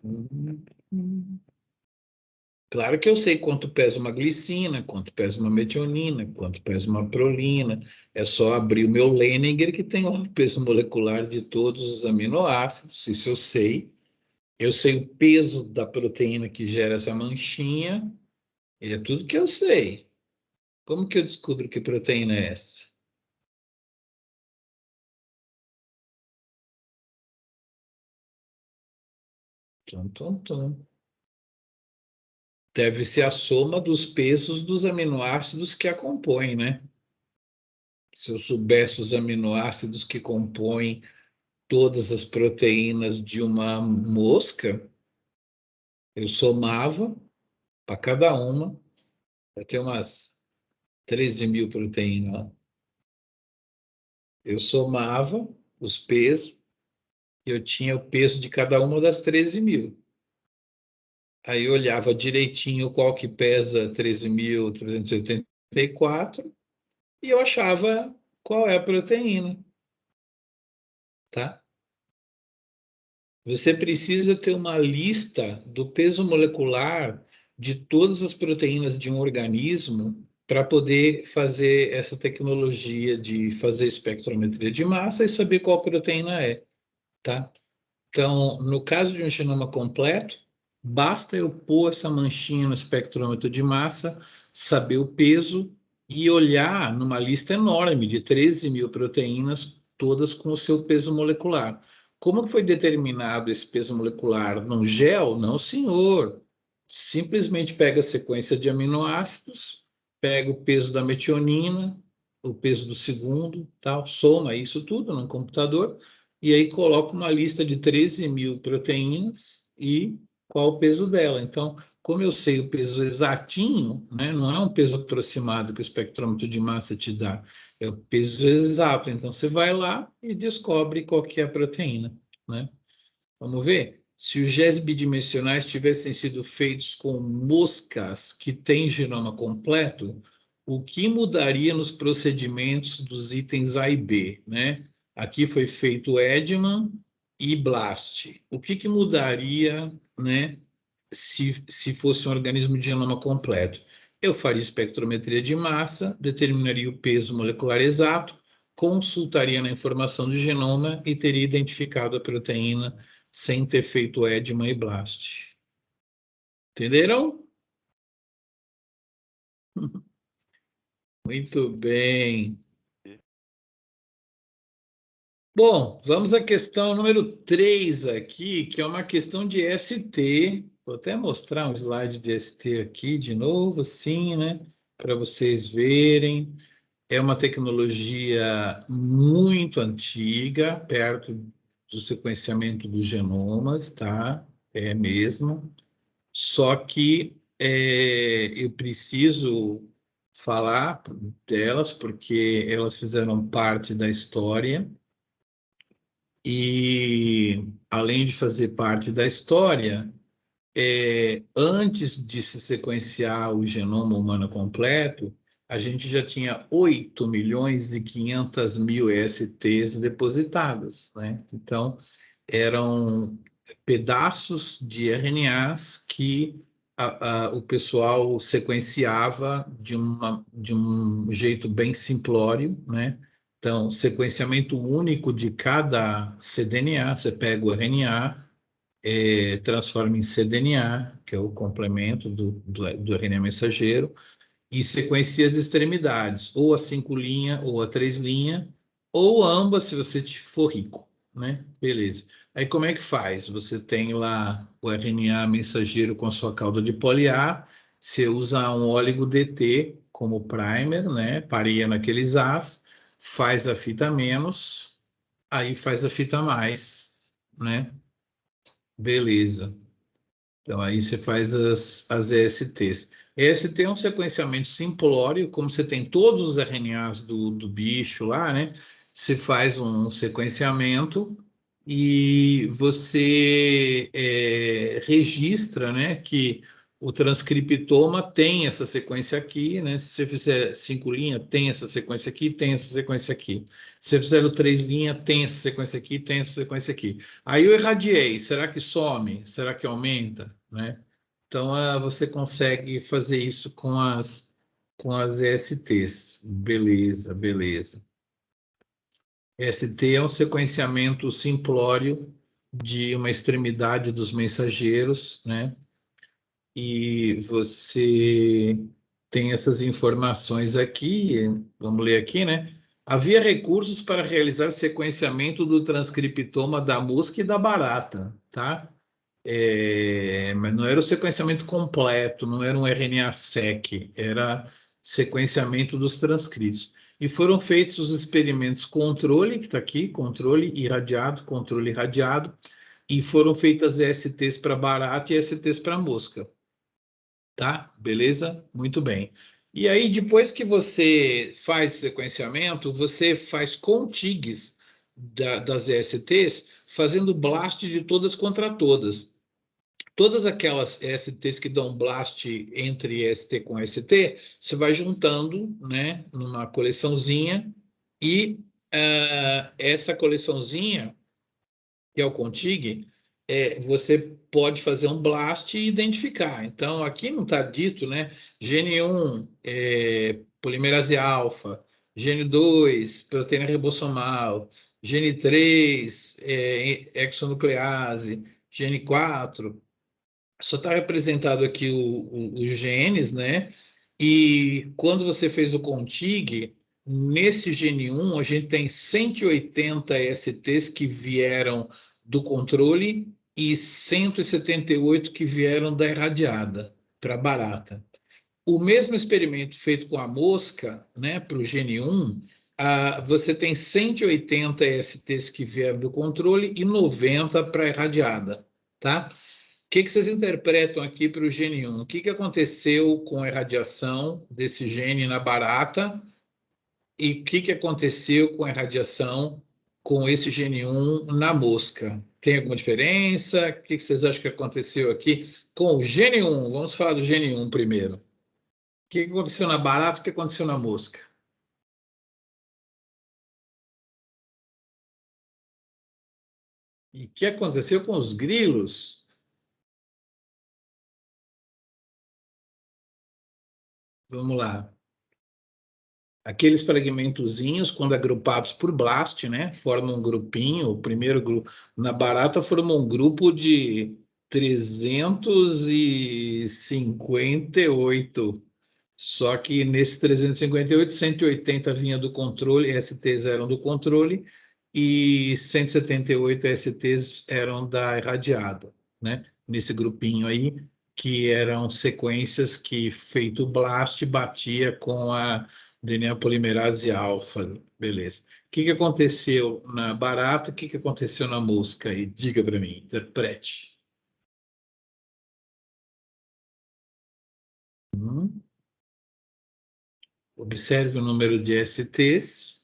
Hum. Claro que eu sei quanto pesa uma glicina, quanto pesa uma metionina, quanto pesa uma prolina. É só abrir o meu Leninger que tem o peso molecular de todos os aminoácidos. Isso eu sei. Eu sei o peso da proteína que gera essa manchinha. E é tudo que eu sei. Como que eu descubro que proteína é essa? Tum, tum, tum. Deve ser a soma dos pesos dos aminoácidos que a compõem, né? Se eu soubesse os aminoácidos que compõem todas as proteínas de uma mosca, eu somava para cada uma, vai ter umas 13 mil proteínas lá. Eu somava os pesos, e eu tinha o peso de cada uma das 13 mil. Aí eu olhava direitinho qual que pesa 13.384 e eu achava qual é a proteína, tá? Você precisa ter uma lista do peso molecular de todas as proteínas de um organismo para poder fazer essa tecnologia de fazer espectrometria de massa e saber qual proteína é, tá? Então, no caso de um genoma completo, basta eu pôr essa manchinha no espectrômetro de massa, saber o peso e olhar numa lista enorme de 13 mil proteínas, todas com o seu peso molecular. Como foi determinado esse peso molecular num gel? Não, senhor. Simplesmente pega a sequência de aminoácidos, pega o peso da metionina, o peso do segundo, tal, soma isso tudo num computador e aí coloca uma lista de 13 mil proteínas e qual o peso dela. Então, como eu sei o peso exatinho, né, não é um peso aproximado que o espectrômetro de massa te dá, é o peso exato. Então, você vai lá e descobre qual que é a proteína, né? Vamos ver? Se os genes bidimensionais tivessem sido feitos com moscas que têm genoma completo, o que mudaria nos procedimentos dos itens A e B, né? Aqui foi feito Edman e Blast. O que mudaria, né, se fosse um organismo de genoma completo? Eu faria espectrometria de massa, determinaria o peso molecular exato, consultaria na informação do genoma e teria identificado a proteína sem ter feito Edman e Blast. Entenderam? Muito bem. Bom, vamos à questão número 3 aqui, que é uma questão de ST. Vou até mostrar um slide de ST aqui de novo, assim, né? Para vocês verem. É uma tecnologia muito antiga, perto do sequenciamento dos genomas, tá? É mesmo. Só que eu preciso falar delas, porque elas fizeram parte da história. E, além de fazer parte da história, antes de se sequenciar o genoma humano completo, a gente já tinha 8 milhões e 500 mil ESTs depositadas, né? Então, eram pedaços de RNAs que o pessoal sequenciava de um jeito bem simplório, né? Então, sequenciamento único de cada cDNA, você pega o RNA, transforma em cDNA, que é o complemento do RNA mensageiro, e sequencia as extremidades, ou a 5' ou a 3', ou ambas, se você for rico, né? Beleza. Aí como é que faz? Você tem lá o RNA mensageiro com a sua cauda de poli-A, você usa um óligo-DT como primer, né? Pareia naqueles As, faz a fita menos, aí faz a fita mais, né? Beleza. Então, aí você faz as ESTs. EST é um sequenciamento simplório, como você tem todos os RNAs do bicho lá, né? Você faz um sequenciamento e você registra, né, que o transcriptoma tem essa sequência aqui, né? Se você fizer 5', tem essa sequência aqui, tem essa sequência aqui. Se você fizer o 3', tem essa sequência aqui, tem essa sequência aqui. Aí eu irradiei, será que some? Será que aumenta? Né? Então, você consegue fazer isso com as ESTs. Beleza, beleza. EST é um sequenciamento simplório de uma extremidade dos mensageiros, né? E você tem essas informações aqui, vamos ler aqui, né? Havia recursos para realizar sequenciamento do transcriptoma da mosca e da barata, tá? Mas não era o sequenciamento completo, não era um RNA-seq, era sequenciamento dos transcritos. e foram feitos os experimentos controle, que está aqui, controle irradiado, e foram feitas STs para barata e STs para mosca. Tá? Beleza? Muito bem. E aí, depois que você faz sequenciamento, você faz contigs das ESTs, fazendo blast de todas contra todas. Todas aquelas ESTs que dão blast entre ST com ST, você vai juntando, né, numa coleçãozinha, e essa coleçãozinha, que é o contig, você pode fazer um blast e identificar. Então, aqui não está dito, né? Gene 1, polimerase alfa, gene 2, proteína ribossomal, gene 3, hexonuclease, gene 4. Só está representado aqui os genes, né? E quando você fez o contig, nesse gene 1, a gente tem 180 STs que vieram do controle e 178 que vieram da irradiada para barata. O mesmo experimento feito com a mosca, né, para o gene 1, você tem 180 STs que vieram do controle e 90 para a irradiada, tá? O que vocês interpretam aqui para o gene 1? O que aconteceu com a irradiação desse gene na barata e o que aconteceu com a irradiação com esse gene 1 na mosca? Tem alguma diferença? O que vocês acham que aconteceu aqui com o gene 1? Vamos falar do gene 1 primeiro. O que aconteceu na barata e o que aconteceu na mosca? E o que aconteceu com os grilos? Vamos lá. Aqueles fragmentozinhos, quando agrupados por blast, né, formam um grupinho. O primeiro grupo na barata formou um grupo de 358. Só que nesse 358, 180 vinha do controle, STs eram do controle, e 178 STs eram da irradiada, né? Nesse grupinho aí, que eram sequências que, feito o blast, batia com a DNA polimerase alfa. Beleza. O que aconteceu na barata? O que aconteceu na mosca? Aí, diga para mim, interprete. Observe o número de STs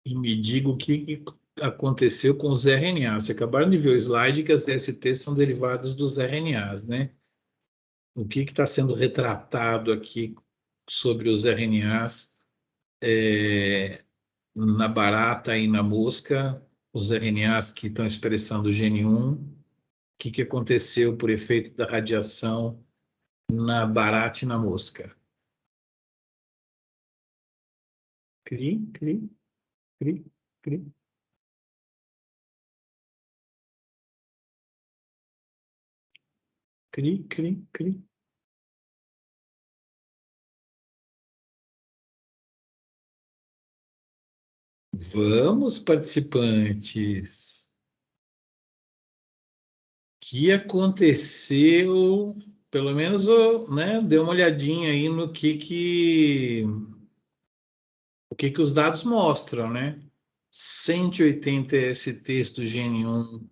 e me diga o que aconteceu com os RNAs. Vocês acabaram de ver o slide que as STs são derivadas dos RNAs, né? O que está sendo retratado aqui sobre os RNAs na barata e na mosca, os RNAs que estão expressando o gene 1, o que aconteceu por efeito da radiação na barata e na mosca? Cri, cri, cri, cri. Cri, cri, cri. Vamos, participantes. O que aconteceu? Pelo menos, né, dê uma olhadinha aí no o que os dados mostram, né? 180 STs do gene 1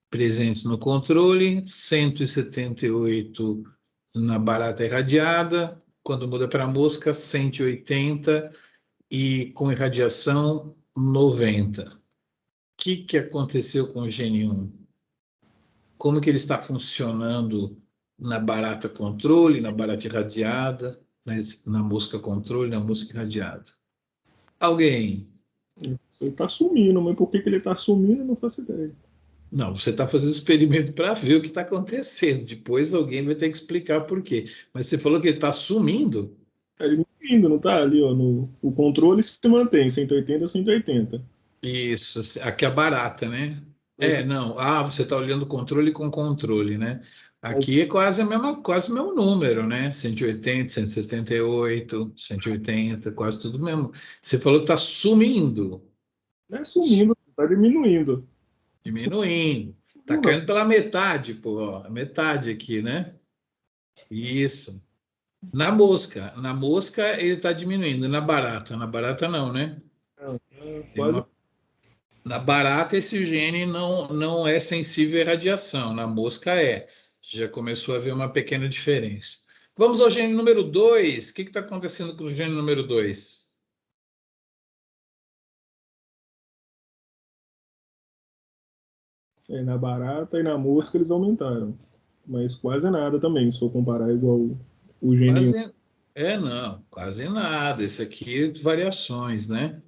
presentes no controle, 178 na barata irradiada, quando muda para a mosca, 180 e com irradiação 90. O que aconteceu com o gene 1? Como que ele está funcionando na barata controle, na barata irradiada, na mosca controle, na mosca irradiada? Alguém? Ele está sumindo, mas por que ele está sumindo, eu não faço ideia. Não, você está fazendo experimento para ver o que está acontecendo. Depois alguém vai ter que explicar por quê. Mas você falou que ele está sumindo. Ele indo, não está ali, ó, o controle se mantém, 180, 180. Isso, aqui é a barata, né? Não. Você está olhando controle com controle, né? Aqui é quase quase o mesmo número, né? 180, 178, 180, quase tudo mesmo. Você falou que está sumindo. Não é sumindo, está diminuindo. Diminuindo. Está caindo pela metade, pô. Ó, metade aqui, né? Isso. Na mosca. Na mosca ele está diminuindo. Na barata não, né? Não, Tem quase. uma... Na barata esse gene não é sensível à radiação. Na mosca é. Já começou a haver uma pequena diferença. Vamos ao gene número 2. O que está acontecendo com o gene número 2? Na barata e na mosca eles aumentaram. Mas quase nada também, se eu comparar igual o gene 1. Quase, não, quase nada. Esse aqui, variações, né?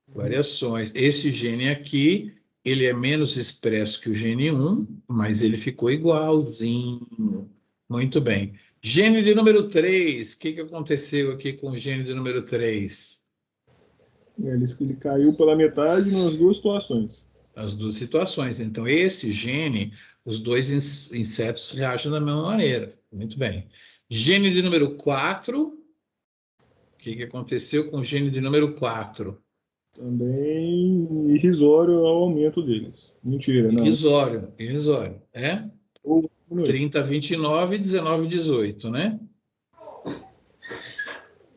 Variações. Esse gene aqui, ele é menos expresso que o gene 1, mas ele ficou igualzinho. Muito bem. Gene de número 3. O que aconteceu aqui com o gene de número 3? Ele caiu pela metade nas duas situações. As duas situações. Então, esse gene, os dois insetos reagem da mesma maneira. Muito bem. Gene de número 4. O que aconteceu com o gene de número 4? Também irrisório ao aumento deles. Mentira, não. Irrisório, irrisório. É? Ou diminuiu. 30, 29, 19, 18, né?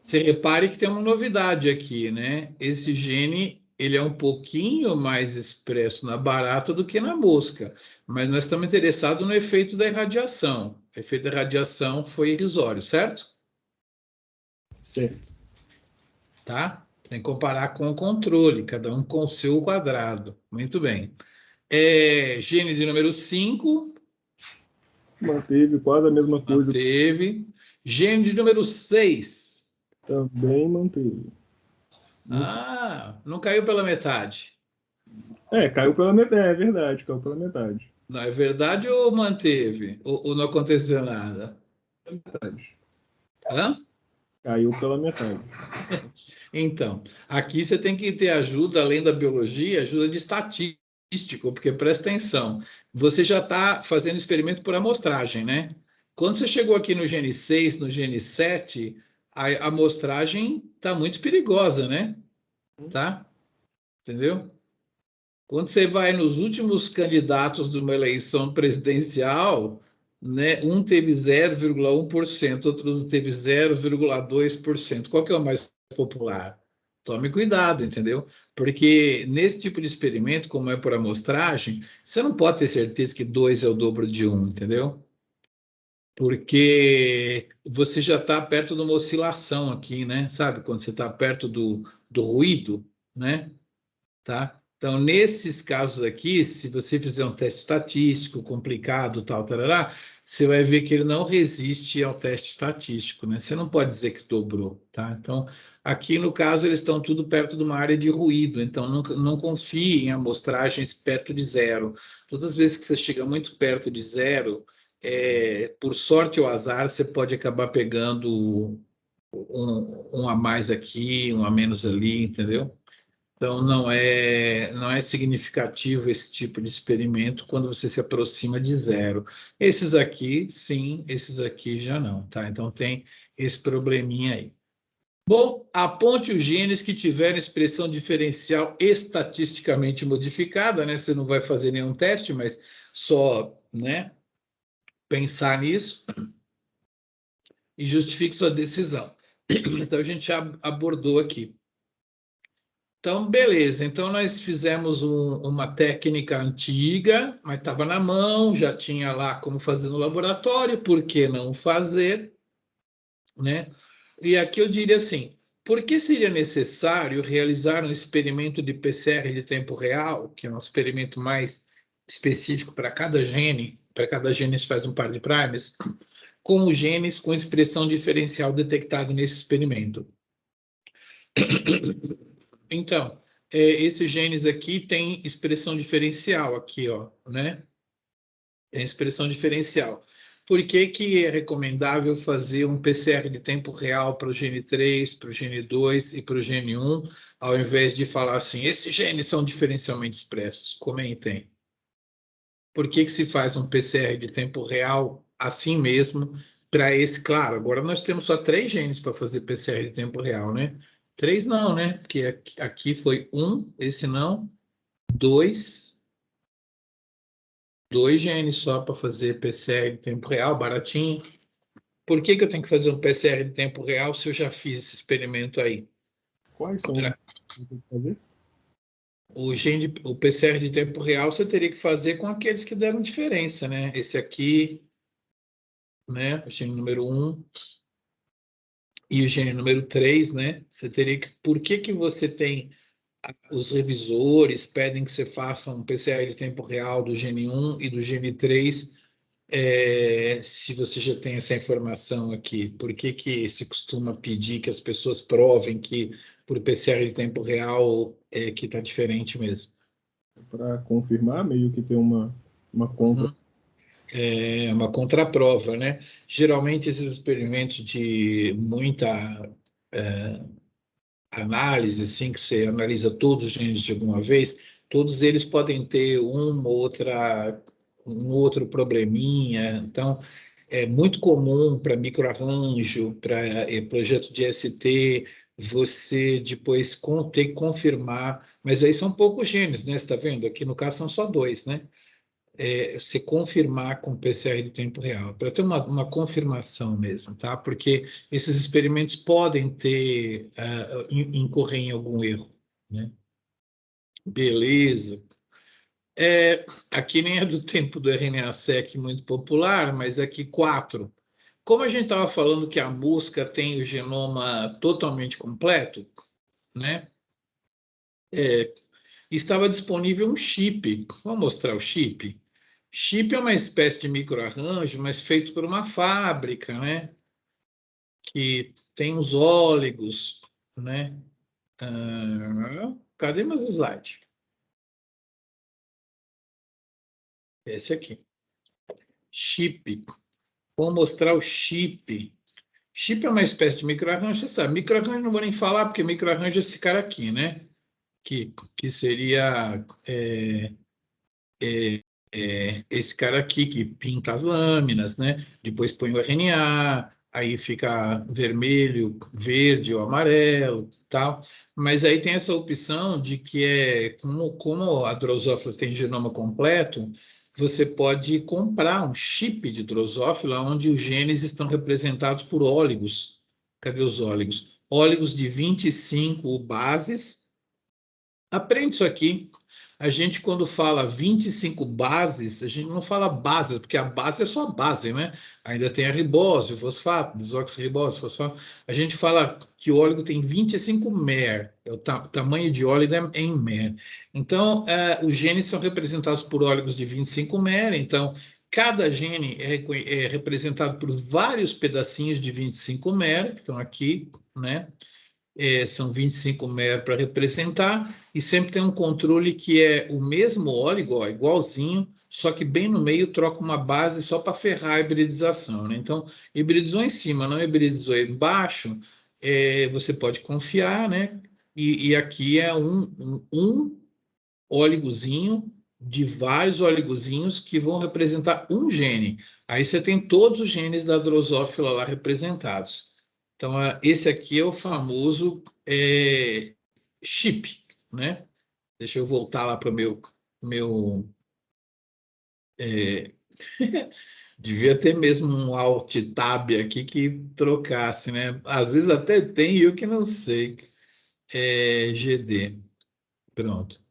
Você repare que tem uma novidade aqui, né? Esse gene, ele é um pouquinho mais expresso na barata do que na mosca, mas nós estamos interessados no efeito da irradiação. O efeito da radiação foi irrisório, certo? Certo. Tá? Tem que comparar com o controle, cada um com o seu quadrado. Muito bem. Gene de número 5, Manteve quase a mesma coisa. manteve. Gene de número 6. Também manteve. Não caiu pela metade. Caiu pela metade. É verdade, caiu pela metade. Não é verdade ou manteve? Ou não aconteceu nada? Metade. Hã? Caiu pela metade. Então, aqui você tem que ter ajuda, além da biologia, ajuda de estatístico, porque presta atenção, você já está fazendo experimento por amostragem, né? Quando você chegou aqui no gene 6, no gene 7, a amostragem está muito perigosa, né? Tá? Entendeu? Quando você vai nos últimos candidatos de uma eleição presidencial, né, um teve 0,1%, outro teve 0,2%. Qual que é o mais popular? Tome cuidado, entendeu? Porque nesse tipo de experimento, como é por amostragem, você não pode ter certeza que 2 é o dobro de 1, entendeu? Porque você já está perto de uma oscilação aqui, né? Sabe? Quando você está perto do ruído, né? Tá? Então, nesses casos aqui, se você fizer um teste estatístico complicado, tal, tarará, você vai ver que ele não resiste ao teste estatístico, né? Você não pode dizer que dobrou, tá? Então, aqui no caso, eles estão tudo perto de uma área de ruído, então não confie em amostragens perto de zero. Todas as vezes que você chega muito perto de zero, por sorte ou azar, você pode acabar pegando um a mais aqui, um a menos ali, entendeu? Então, não é significativo esse tipo de experimento quando você se aproxima de zero. Esses aqui, sim, esses aqui já não, tá? Então, tem esse probleminha aí. Bom, aponte os genes que tiverem expressão diferencial estatisticamente modificada, né? Você não vai fazer nenhum teste, mas só, né, pensar nisso e justifique sua decisão. Então, a gente já abordou aqui. Então, beleza. Então, nós fizemos uma técnica antiga, mas estava na mão, já tinha lá como fazer no laboratório, por que não fazer, né? E aqui eu diria assim, por que seria necessário realizar um experimento de PCR de tempo real, que é um experimento mais específico para cada gene se faz um par de primers, com os genes com expressão diferencial detectado nesse experimento? Então, esses genes aqui têm expressão diferencial aqui, ó, né? Tem expressão diferencial. Por que que é recomendável fazer um PCR de tempo real para o gene 3, para o gene 2 e para o gene 1, ao invés de falar assim, esses genes são diferencialmente expressos? Comentem. Por que que se faz um PCR de tempo real assim mesmo para esse? Claro, agora nós temos só 3 genes para fazer PCR de tempo real, né? 3 não, né? Porque aqui foi 1, esse não, 2 genes só para fazer PCR em tempo real, baratinho. Por que eu tenho que fazer um PCR de tempo real se eu já fiz esse experimento aí? Quais são os que tem que fazer? O PCR de tempo real você teria que fazer com aqueles que deram diferença, né? Esse aqui, né? O gene número 1 e o gene número 3, né? Você teria que... Por que você tem... Os revisores pedem que você faça um PCR de tempo real do gene 1 e do gene 3, se você já tem essa informação aqui? Por que se costuma pedir que as pessoas provem que por PCR de tempo real que está diferente mesmo? Para confirmar, meio que ter uma conta. Uhum. É uma contraprova, né? Geralmente esses experimentos de muita análise, assim, que você analisa todos os genes de alguma vez, todos eles podem ter um outro probleminha. Então, é muito comum para microarranjo, para projeto de ST, você depois ter que confirmar, mas aí são poucos genes, né? Você está vendo? Aqui no caso são só 2, né? Se confirmar com PCR de tempo real, para ter uma confirmação mesmo, tá? Porque esses experimentos podem ter, incorrer em algum erro, né? Beleza. Aqui nem é do tempo do RNA-seq muito popular, mas aqui 4. Como a gente estava falando que a mosca tem o genoma totalmente completo, né? Estava disponível um chip. Vou mostrar o chip. Chip é uma espécie de microarranjo, mas feito por uma fábrica, né? Que tem os óligos, né? Cadê meus slides? Esse aqui. Chip. Vou mostrar o chip. Chip é uma espécie de microarranjo, você sabe. Microarranjo não vou nem falar, porque microarranjo é esse cara aqui, né? Que seria esse cara aqui que pinta as lâminas, né? Depois põe o RNA, aí fica vermelho, verde ou amarelo, tal. Mas aí tem essa opção de que como a drosófila tem genoma completo, você pode comprar um chip de drosófila onde os genes estão representados por óligos. Cadê os óligos? Óligos de 25 bases. Aprende isso aqui. A gente, quando fala 25 bases, a gente não fala bases, porque a base é só a base, né? Ainda tem a ribose, o fosfato, desoxirribose, fosfato. A gente fala que o óleo tem 25 mer, o tamanho de óleo é em mer. Então, os genes são representados por óligos de 25 mer, então, cada gene é representado por vários pedacinhos de 25 mer, que estão aqui, né? São 25 mer para representar, e sempre tem um controle que é o mesmo óleo, ó, igualzinho, só que bem no meio troca uma base só para ferrar a hibridização, né? Então, hibridizou em cima, não hibridizou embaixo, você pode confiar, né? E aqui é um óleozinho de vários óleozinhos que vão representar um gene. Aí você tem todos os genes da drosófila lá representados. Então, esse aqui é o famoso chip, né? Deixa eu voltar lá para o meu devia ter mesmo um Alt Tab aqui que trocasse, né? Às vezes até tem, eu que não sei. GD. Pronto.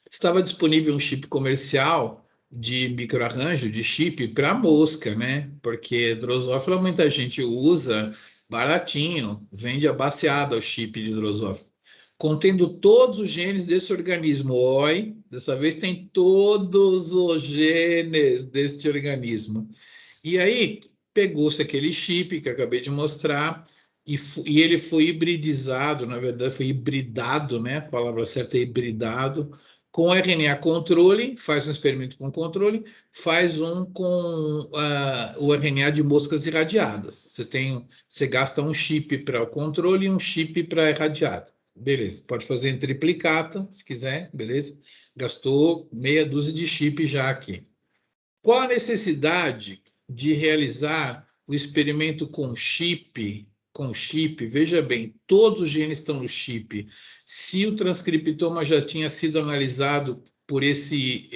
Estava disponível um chip comercial de microarranjo, de chip para mosca, né? Porque drosófila muita gente usa baratinho, vende abaciado o chip de drosófila, contendo todos os genes desse organismo. Oi, dessa vez tem todos os genes deste organismo. E aí pegou-se aquele chip que eu acabei de mostrar e ele foi hibridizado, na verdade foi hibridado, né? A palavra certa é hibridado, com RNA controle, faz um experimento com controle, faz um com o RNA de moscas irradiadas. Você gasta um chip para o controle e um chip para a irradiada. Beleza, pode fazer em triplicata, se quiser, beleza? Gastou meia dúzia de chip já aqui. Qual a necessidade de realizar o experimento com chip? Com chip, veja bem, todos os genes estão no chip. Se o transcriptoma já tinha sido analisado por esse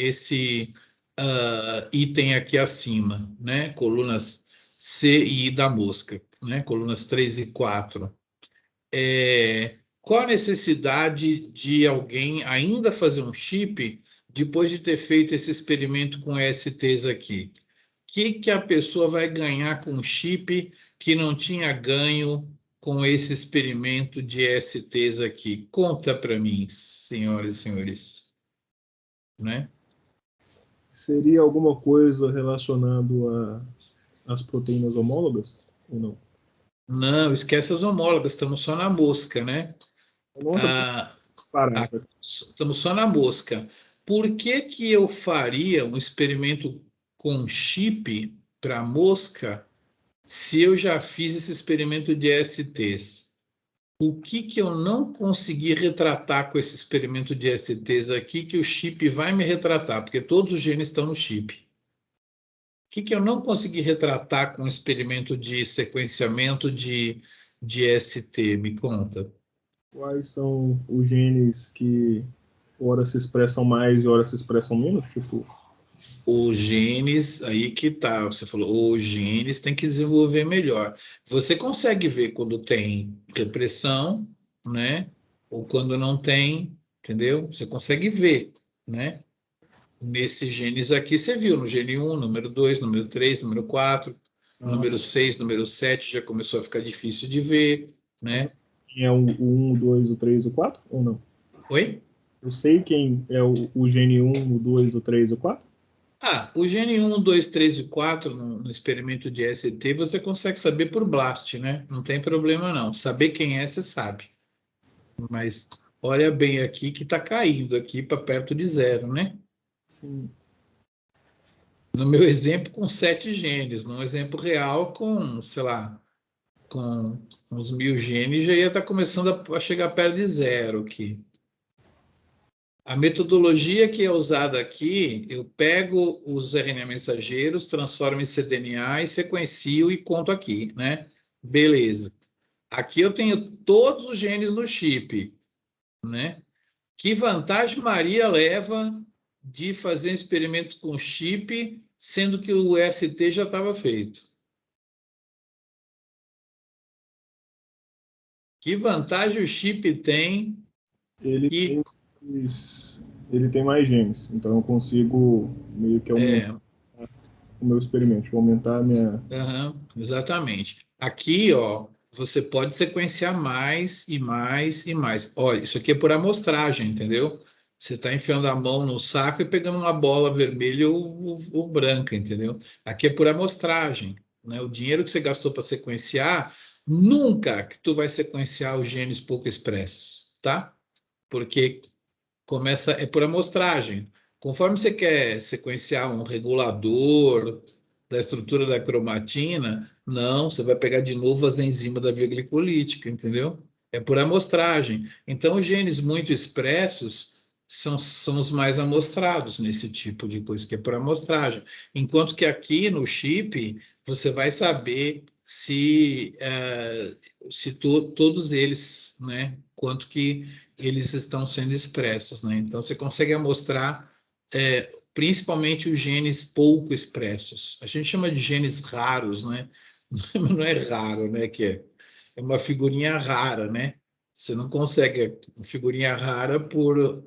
item aqui acima, né? Colunas C e I da mosca, né? Colunas 3 e 4. Qual a necessidade de alguém ainda fazer um chip depois de ter feito esse experimento com STs aqui? O que a pessoa vai ganhar com um chip que não tinha ganho com esse experimento de STs aqui? Conta para mim, senhoras e senhores. Né? Seria alguma coisa relacionado às proteínas homólogas ou não? Não, esquece as homólogas, estamos só na mosca, né? Nossa, Estamos só na mosca. Por que que eu faria um experimento com chip para mosca se eu já fiz esse experimento de STs? O que que eu não consegui retratar com esse experimento de STs aqui que o chip vai me retratar? Porque todos os genes estão no chip. O que que eu não consegui retratar com o experimento de sequenciamento de ST? Me conta. Quais são os genes que ora se expressam mais e ora se expressam menos? Tipo, Os genes, aí que tá, você falou, os genes tem que desenvolver melhor. Você consegue ver quando tem repressão, né? Ou quando não tem, entendeu? Você consegue ver, né? Nesses genes aqui, você viu no gene 1, número 2, número 3, número 4, número 6, número 7, já começou a ficar difícil de ver, né? quem é o 1, o 2, o 3, o 4 ou não? Oi? Eu sei quem é o gene 1, o 2, o 3, o 4? O gene 1, 2, 3 e 4 no experimento de ST você consegue saber por blast, né? Não tem problema não. Saber quem é, você sabe. Mas olha bem aqui que está caindo aqui para perto de zero, né? Sim. No meu exemplo, com 7 genes. Num exemplo real, com, sei lá, com uns 1000 genes, já ia estar começando a chegar perto de zero aqui. A metodologia que é usada aqui, eu pego os RNA mensageiros, transformo em cDNA e sequencio e conto aqui, né? Beleza. Aqui eu tenho todos os genes no chip, né? Que vantagem Maria leva de fazer um experimento com chip, sendo que o ST já estava feito? Que vantagem o chip tem Ele que tem ele tem mais genes, então eu consigo meio que aumentar o meu experimento, aumentar a minha. exatamente. Aqui, ó, você pode sequenciar mais e mais e mais. Olha, isso aqui é por amostragem, entendeu? Você está enfiando a mão no saco e pegando uma bola vermelha ou branca, entendeu? Aqui é por amostragem, né? O dinheiro que você gastou para sequenciar, nunca que tu vai sequenciar os genes pouco expressos, tá? Porque é por amostragem. Conforme você quer sequenciar um regulador da estrutura da cromatina, não, você vai pegar de novo as enzimas da via glicolítica, entendeu? É por amostragem. Então, os genes muito expressos são os mais amostrados nesse tipo de coisa, que é por amostragem. Enquanto que aqui no chip, você vai saber se todos eles, né, quanto que eles estão sendo expressos, né? Então, você consegue amostrar principalmente os genes pouco expressos. A gente chama de genes raros, né? Não é raro, né? É uma figurinha rara, né? Você não consegue figurinha rara por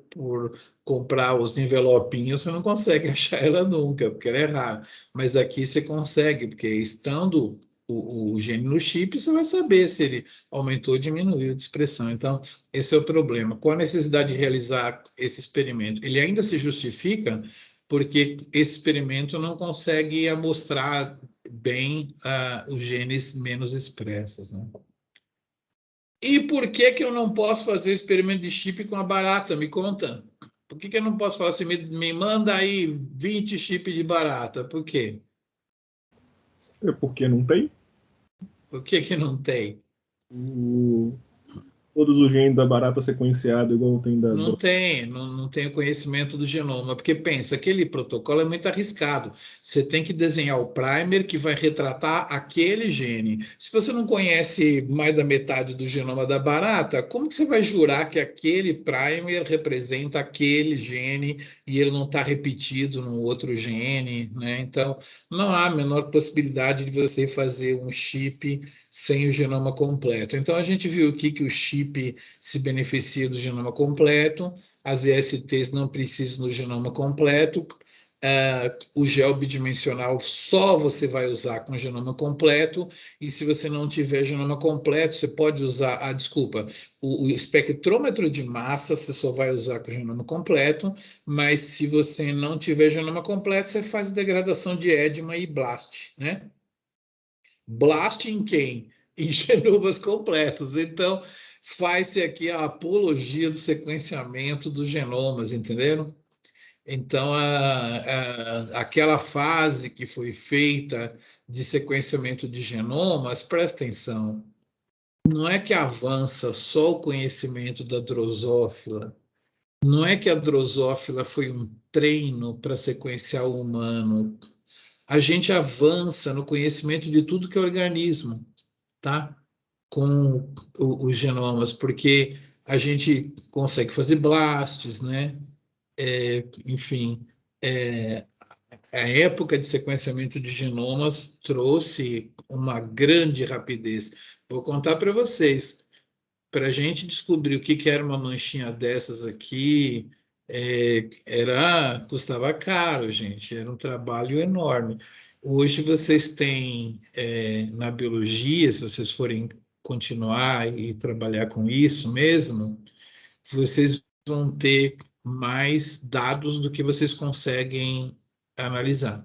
comprar os envelopinhos, você não consegue achar ela nunca, porque ela é rara. Mas aqui você consegue, porque estando o gene no chip, você vai saber se ele aumentou ou diminuiu de expressão. Então, esse é o problema. Qual a necessidade de realizar esse experimento? Ele ainda se justifica porque esse experimento não consegue amostrar bem os genes menos expressos, né? E por que que eu não posso fazer experimento de chip com a barata? Me conta. Por que que eu não posso falar assim, me manda aí 20 chips de barata? Por quê? É porque não tem. Por que que não tem? O, todos os genes da barata sequenciado igual tem da... Não tem o conhecimento do genoma, porque pensa, aquele protocolo é muito arriscado. Você tem que desenhar o primer que vai retratar aquele gene. Se você não conhece mais da metade do genoma da barata, como que você vai jurar que aquele primer representa aquele gene e ele não está repetido no outro gene, né? Então, não há a menor possibilidade de você fazer um chip sem o genoma completo. Então, a gente viu aqui que o chip se beneficia do genoma completo, as ESTs não precisam do genoma completo, o gel bidimensional só você vai usar com genoma completo, e se você não tiver genoma completo, você pode usar, desculpa, o espectrômetro de massa você só vai usar com genoma completo, mas se você não tiver genoma completo, você faz degradação de EDMA e BLAST, né? BLAST em quem? Em genomas completos. Então, faz-se aqui a apologia do sequenciamento dos genomas, entenderam? Então, aquela fase que foi feita de sequenciamento de genomas, presta atenção, não é que avança só o conhecimento da drosófila, não é que a drosófila foi um treino para sequenciar o humano. A gente avança no conhecimento de tudo que é organismo, tá? Com os genomas, porque a gente consegue fazer blasts, né? Enfim, a época de sequenciamento de genomas trouxe uma grande rapidez. Vou contar para vocês, para a gente descobrir o que era uma manchinha dessas aqui, custava caro, gente, era um trabalho enorme. Hoje vocês têm, na biologia, se vocês forem continuar e trabalhar com isso mesmo, vocês vão ter mais dados do que vocês conseguem analisar,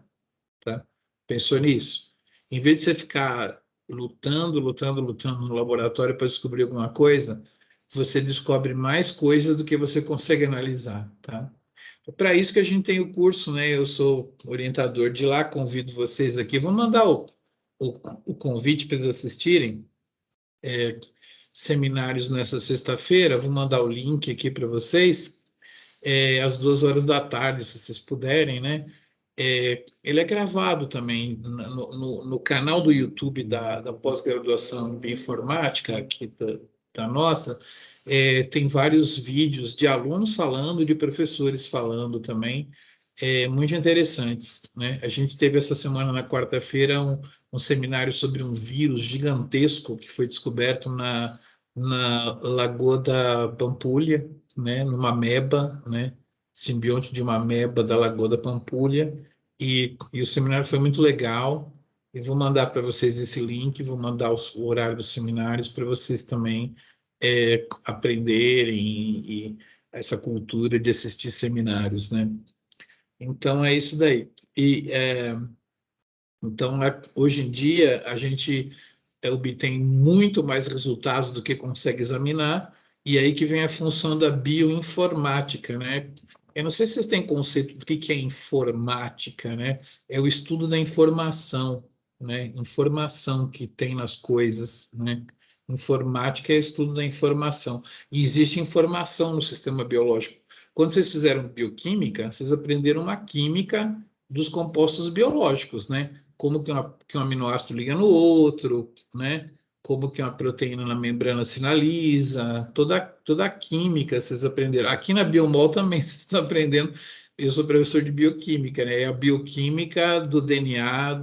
tá? Pensou nisso? Em vez de você ficar lutando no laboratório para descobrir alguma coisa, você descobre mais coisas do que você consegue analisar, tá? É para isso que a gente tem o curso, né? Eu sou orientador de lá, convido vocês aqui. Vou mandar o convite para eles assistirem. Seminários nessa sexta-feira. Vou mandar o link aqui para vocês, às 2 horas da tarde, se vocês puderem, né? Ele é gravado também no canal do YouTube da pós-graduação em bioinformática, aqui da nossa. Tem vários vídeos de alunos falando, de professores falando também, muito interessantes, né? A gente teve essa semana, na quarta-feira, um seminário sobre um vírus gigantesco que foi descoberto na Lagoa da Pampulha, né? Numa ameba, né? Simbionte de uma ameba da Lagoa da Pampulha, e o seminário foi muito legal. Eu vou mandar para vocês esse link, vou mandar o horário dos seminários para vocês também aprenderem e essa cultura de assistir seminários, né? Então é isso daí. Então, hoje em dia, a gente obtém muito mais resultados do que consegue examinar, e aí que vem a função da bioinformática, né? Eu não sei se vocês têm conceito do que é informática, né? É o estudo da informação, né? Informação que tem nas coisas, né? Informática é estudo da informação. E existe informação no sistema biológico. Quando vocês fizeram bioquímica, vocês aprenderam uma química dos compostos biológicos, né? Como que um aminoácido liga no outro, né? Como que uma proteína na membrana sinaliza, toda a química vocês aprenderam. Aqui na Biomol também vocês estão aprendendo. Eu sou professor de bioquímica, né? É a bioquímica do DNA,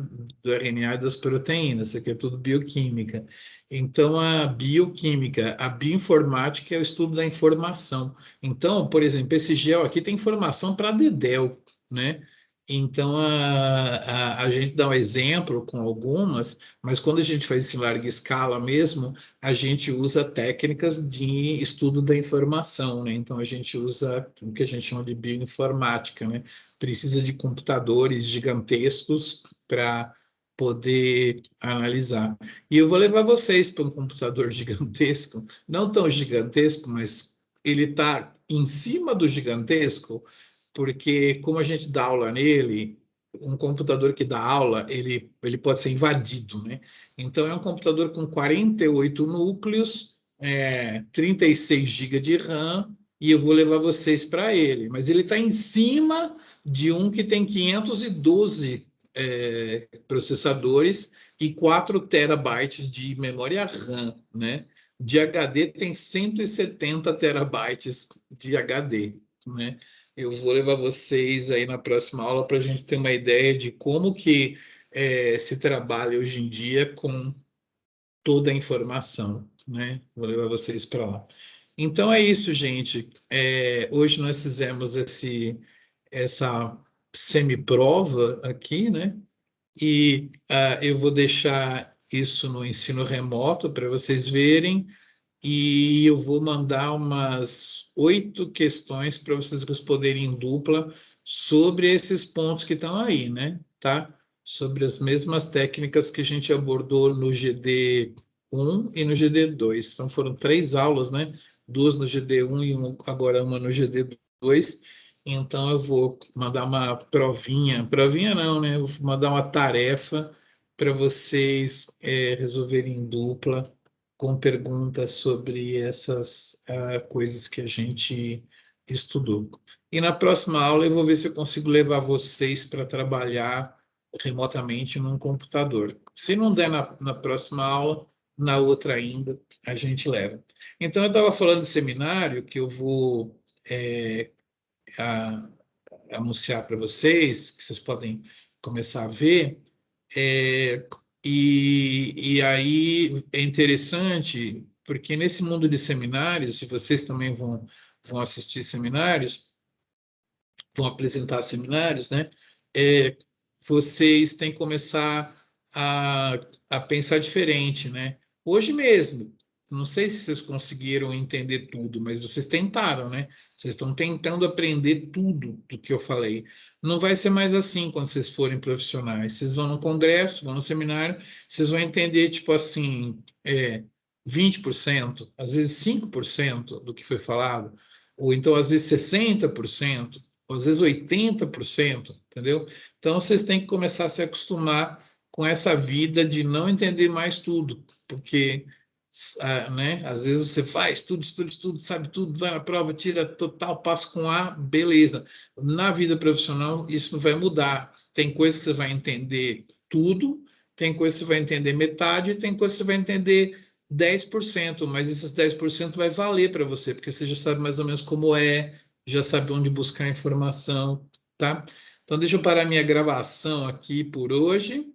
do RNA e das proteínas. Isso aqui é tudo bioquímica. Então, a bioquímica, a bioinformática é o estudo da informação. Então, por exemplo, esse gel aqui tem informação para dedéu, né? Então, a gente dá um exemplo com algumas, mas quando a gente faz isso em larga escala mesmo, a gente usa técnicas de estudo da informação, né? Então, a gente usa o que a gente chama de bioinformática, né? Precisa de computadores gigantescos para poder analisar. E eu vou levar vocês para um computador gigantesco, não tão gigantesco, mas ele está em cima do gigantesco, porque como a gente dá aula nele, um computador que dá aula, ele pode ser invadido, né? Então, é um computador com 48 núcleos, 36 GB de RAM e eu vou levar vocês para ele. Mas ele está em cima de um que tem 512 processadores e 4 terabytes de memória RAM, né? De HD tem 170 terabytes de HD, né? Eu vou levar vocês aí na próxima aula para a gente ter uma ideia de como que se trabalha hoje em dia com toda a informação, né? Vou levar vocês para lá. Então é isso, gente. Hoje nós fizemos essa semiprova aqui, né? E eu vou deixar isso no ensino remoto para vocês verem. E eu vou mandar umas 8 questões para vocês responderem em dupla sobre esses pontos que estão aí, né? Tá? Sobre as mesmas técnicas que a gente abordou no GD1 e no GD2. Então foram 3 aulas, né? 2 no GD1 e agora uma no GD2. Então eu vou mandar uma provinha não, né? Eu vou mandar uma tarefa para vocês resolverem em dupla com perguntas sobre essas coisas que a gente estudou. E na próxima aula eu vou ver se eu consigo levar vocês para trabalhar remotamente num computador. Se não der na próxima aula, na outra ainda, a gente leva. Então, eu estava falando de seminário que eu vou anunciar para vocês, que vocês podem começar a ver, e aí é interessante, porque nesse mundo de seminários, se vocês também vão assistir seminários, vão apresentar seminários, né? Vocês têm que começar a pensar diferente, né? Hoje mesmo, não sei se vocês conseguiram entender tudo, mas vocês tentaram, né? Vocês estão tentando aprender tudo do que eu falei. Não vai ser mais assim quando vocês forem profissionais. Vocês vão no congresso, vão no seminário, vocês vão entender, tipo assim, 20%, às vezes 5% do que foi falado, ou então às vezes 60%, ou às vezes 80%, entendeu? Então vocês têm que começar a se acostumar com essa vida de não entender mais tudo, porque né? Às vezes você faz tudo, sabe tudo, vai na prova, tira total, passa com A, beleza. Na vida profissional, isso não vai mudar. Tem coisas que você vai entender tudo, tem coisas que você vai entender metade, tem coisas que você vai entender 10%, mas esses 10% vai valer para você, porque você já sabe mais ou menos como já sabe onde buscar informação, tá? Então, deixa eu parar minha gravação aqui por hoje.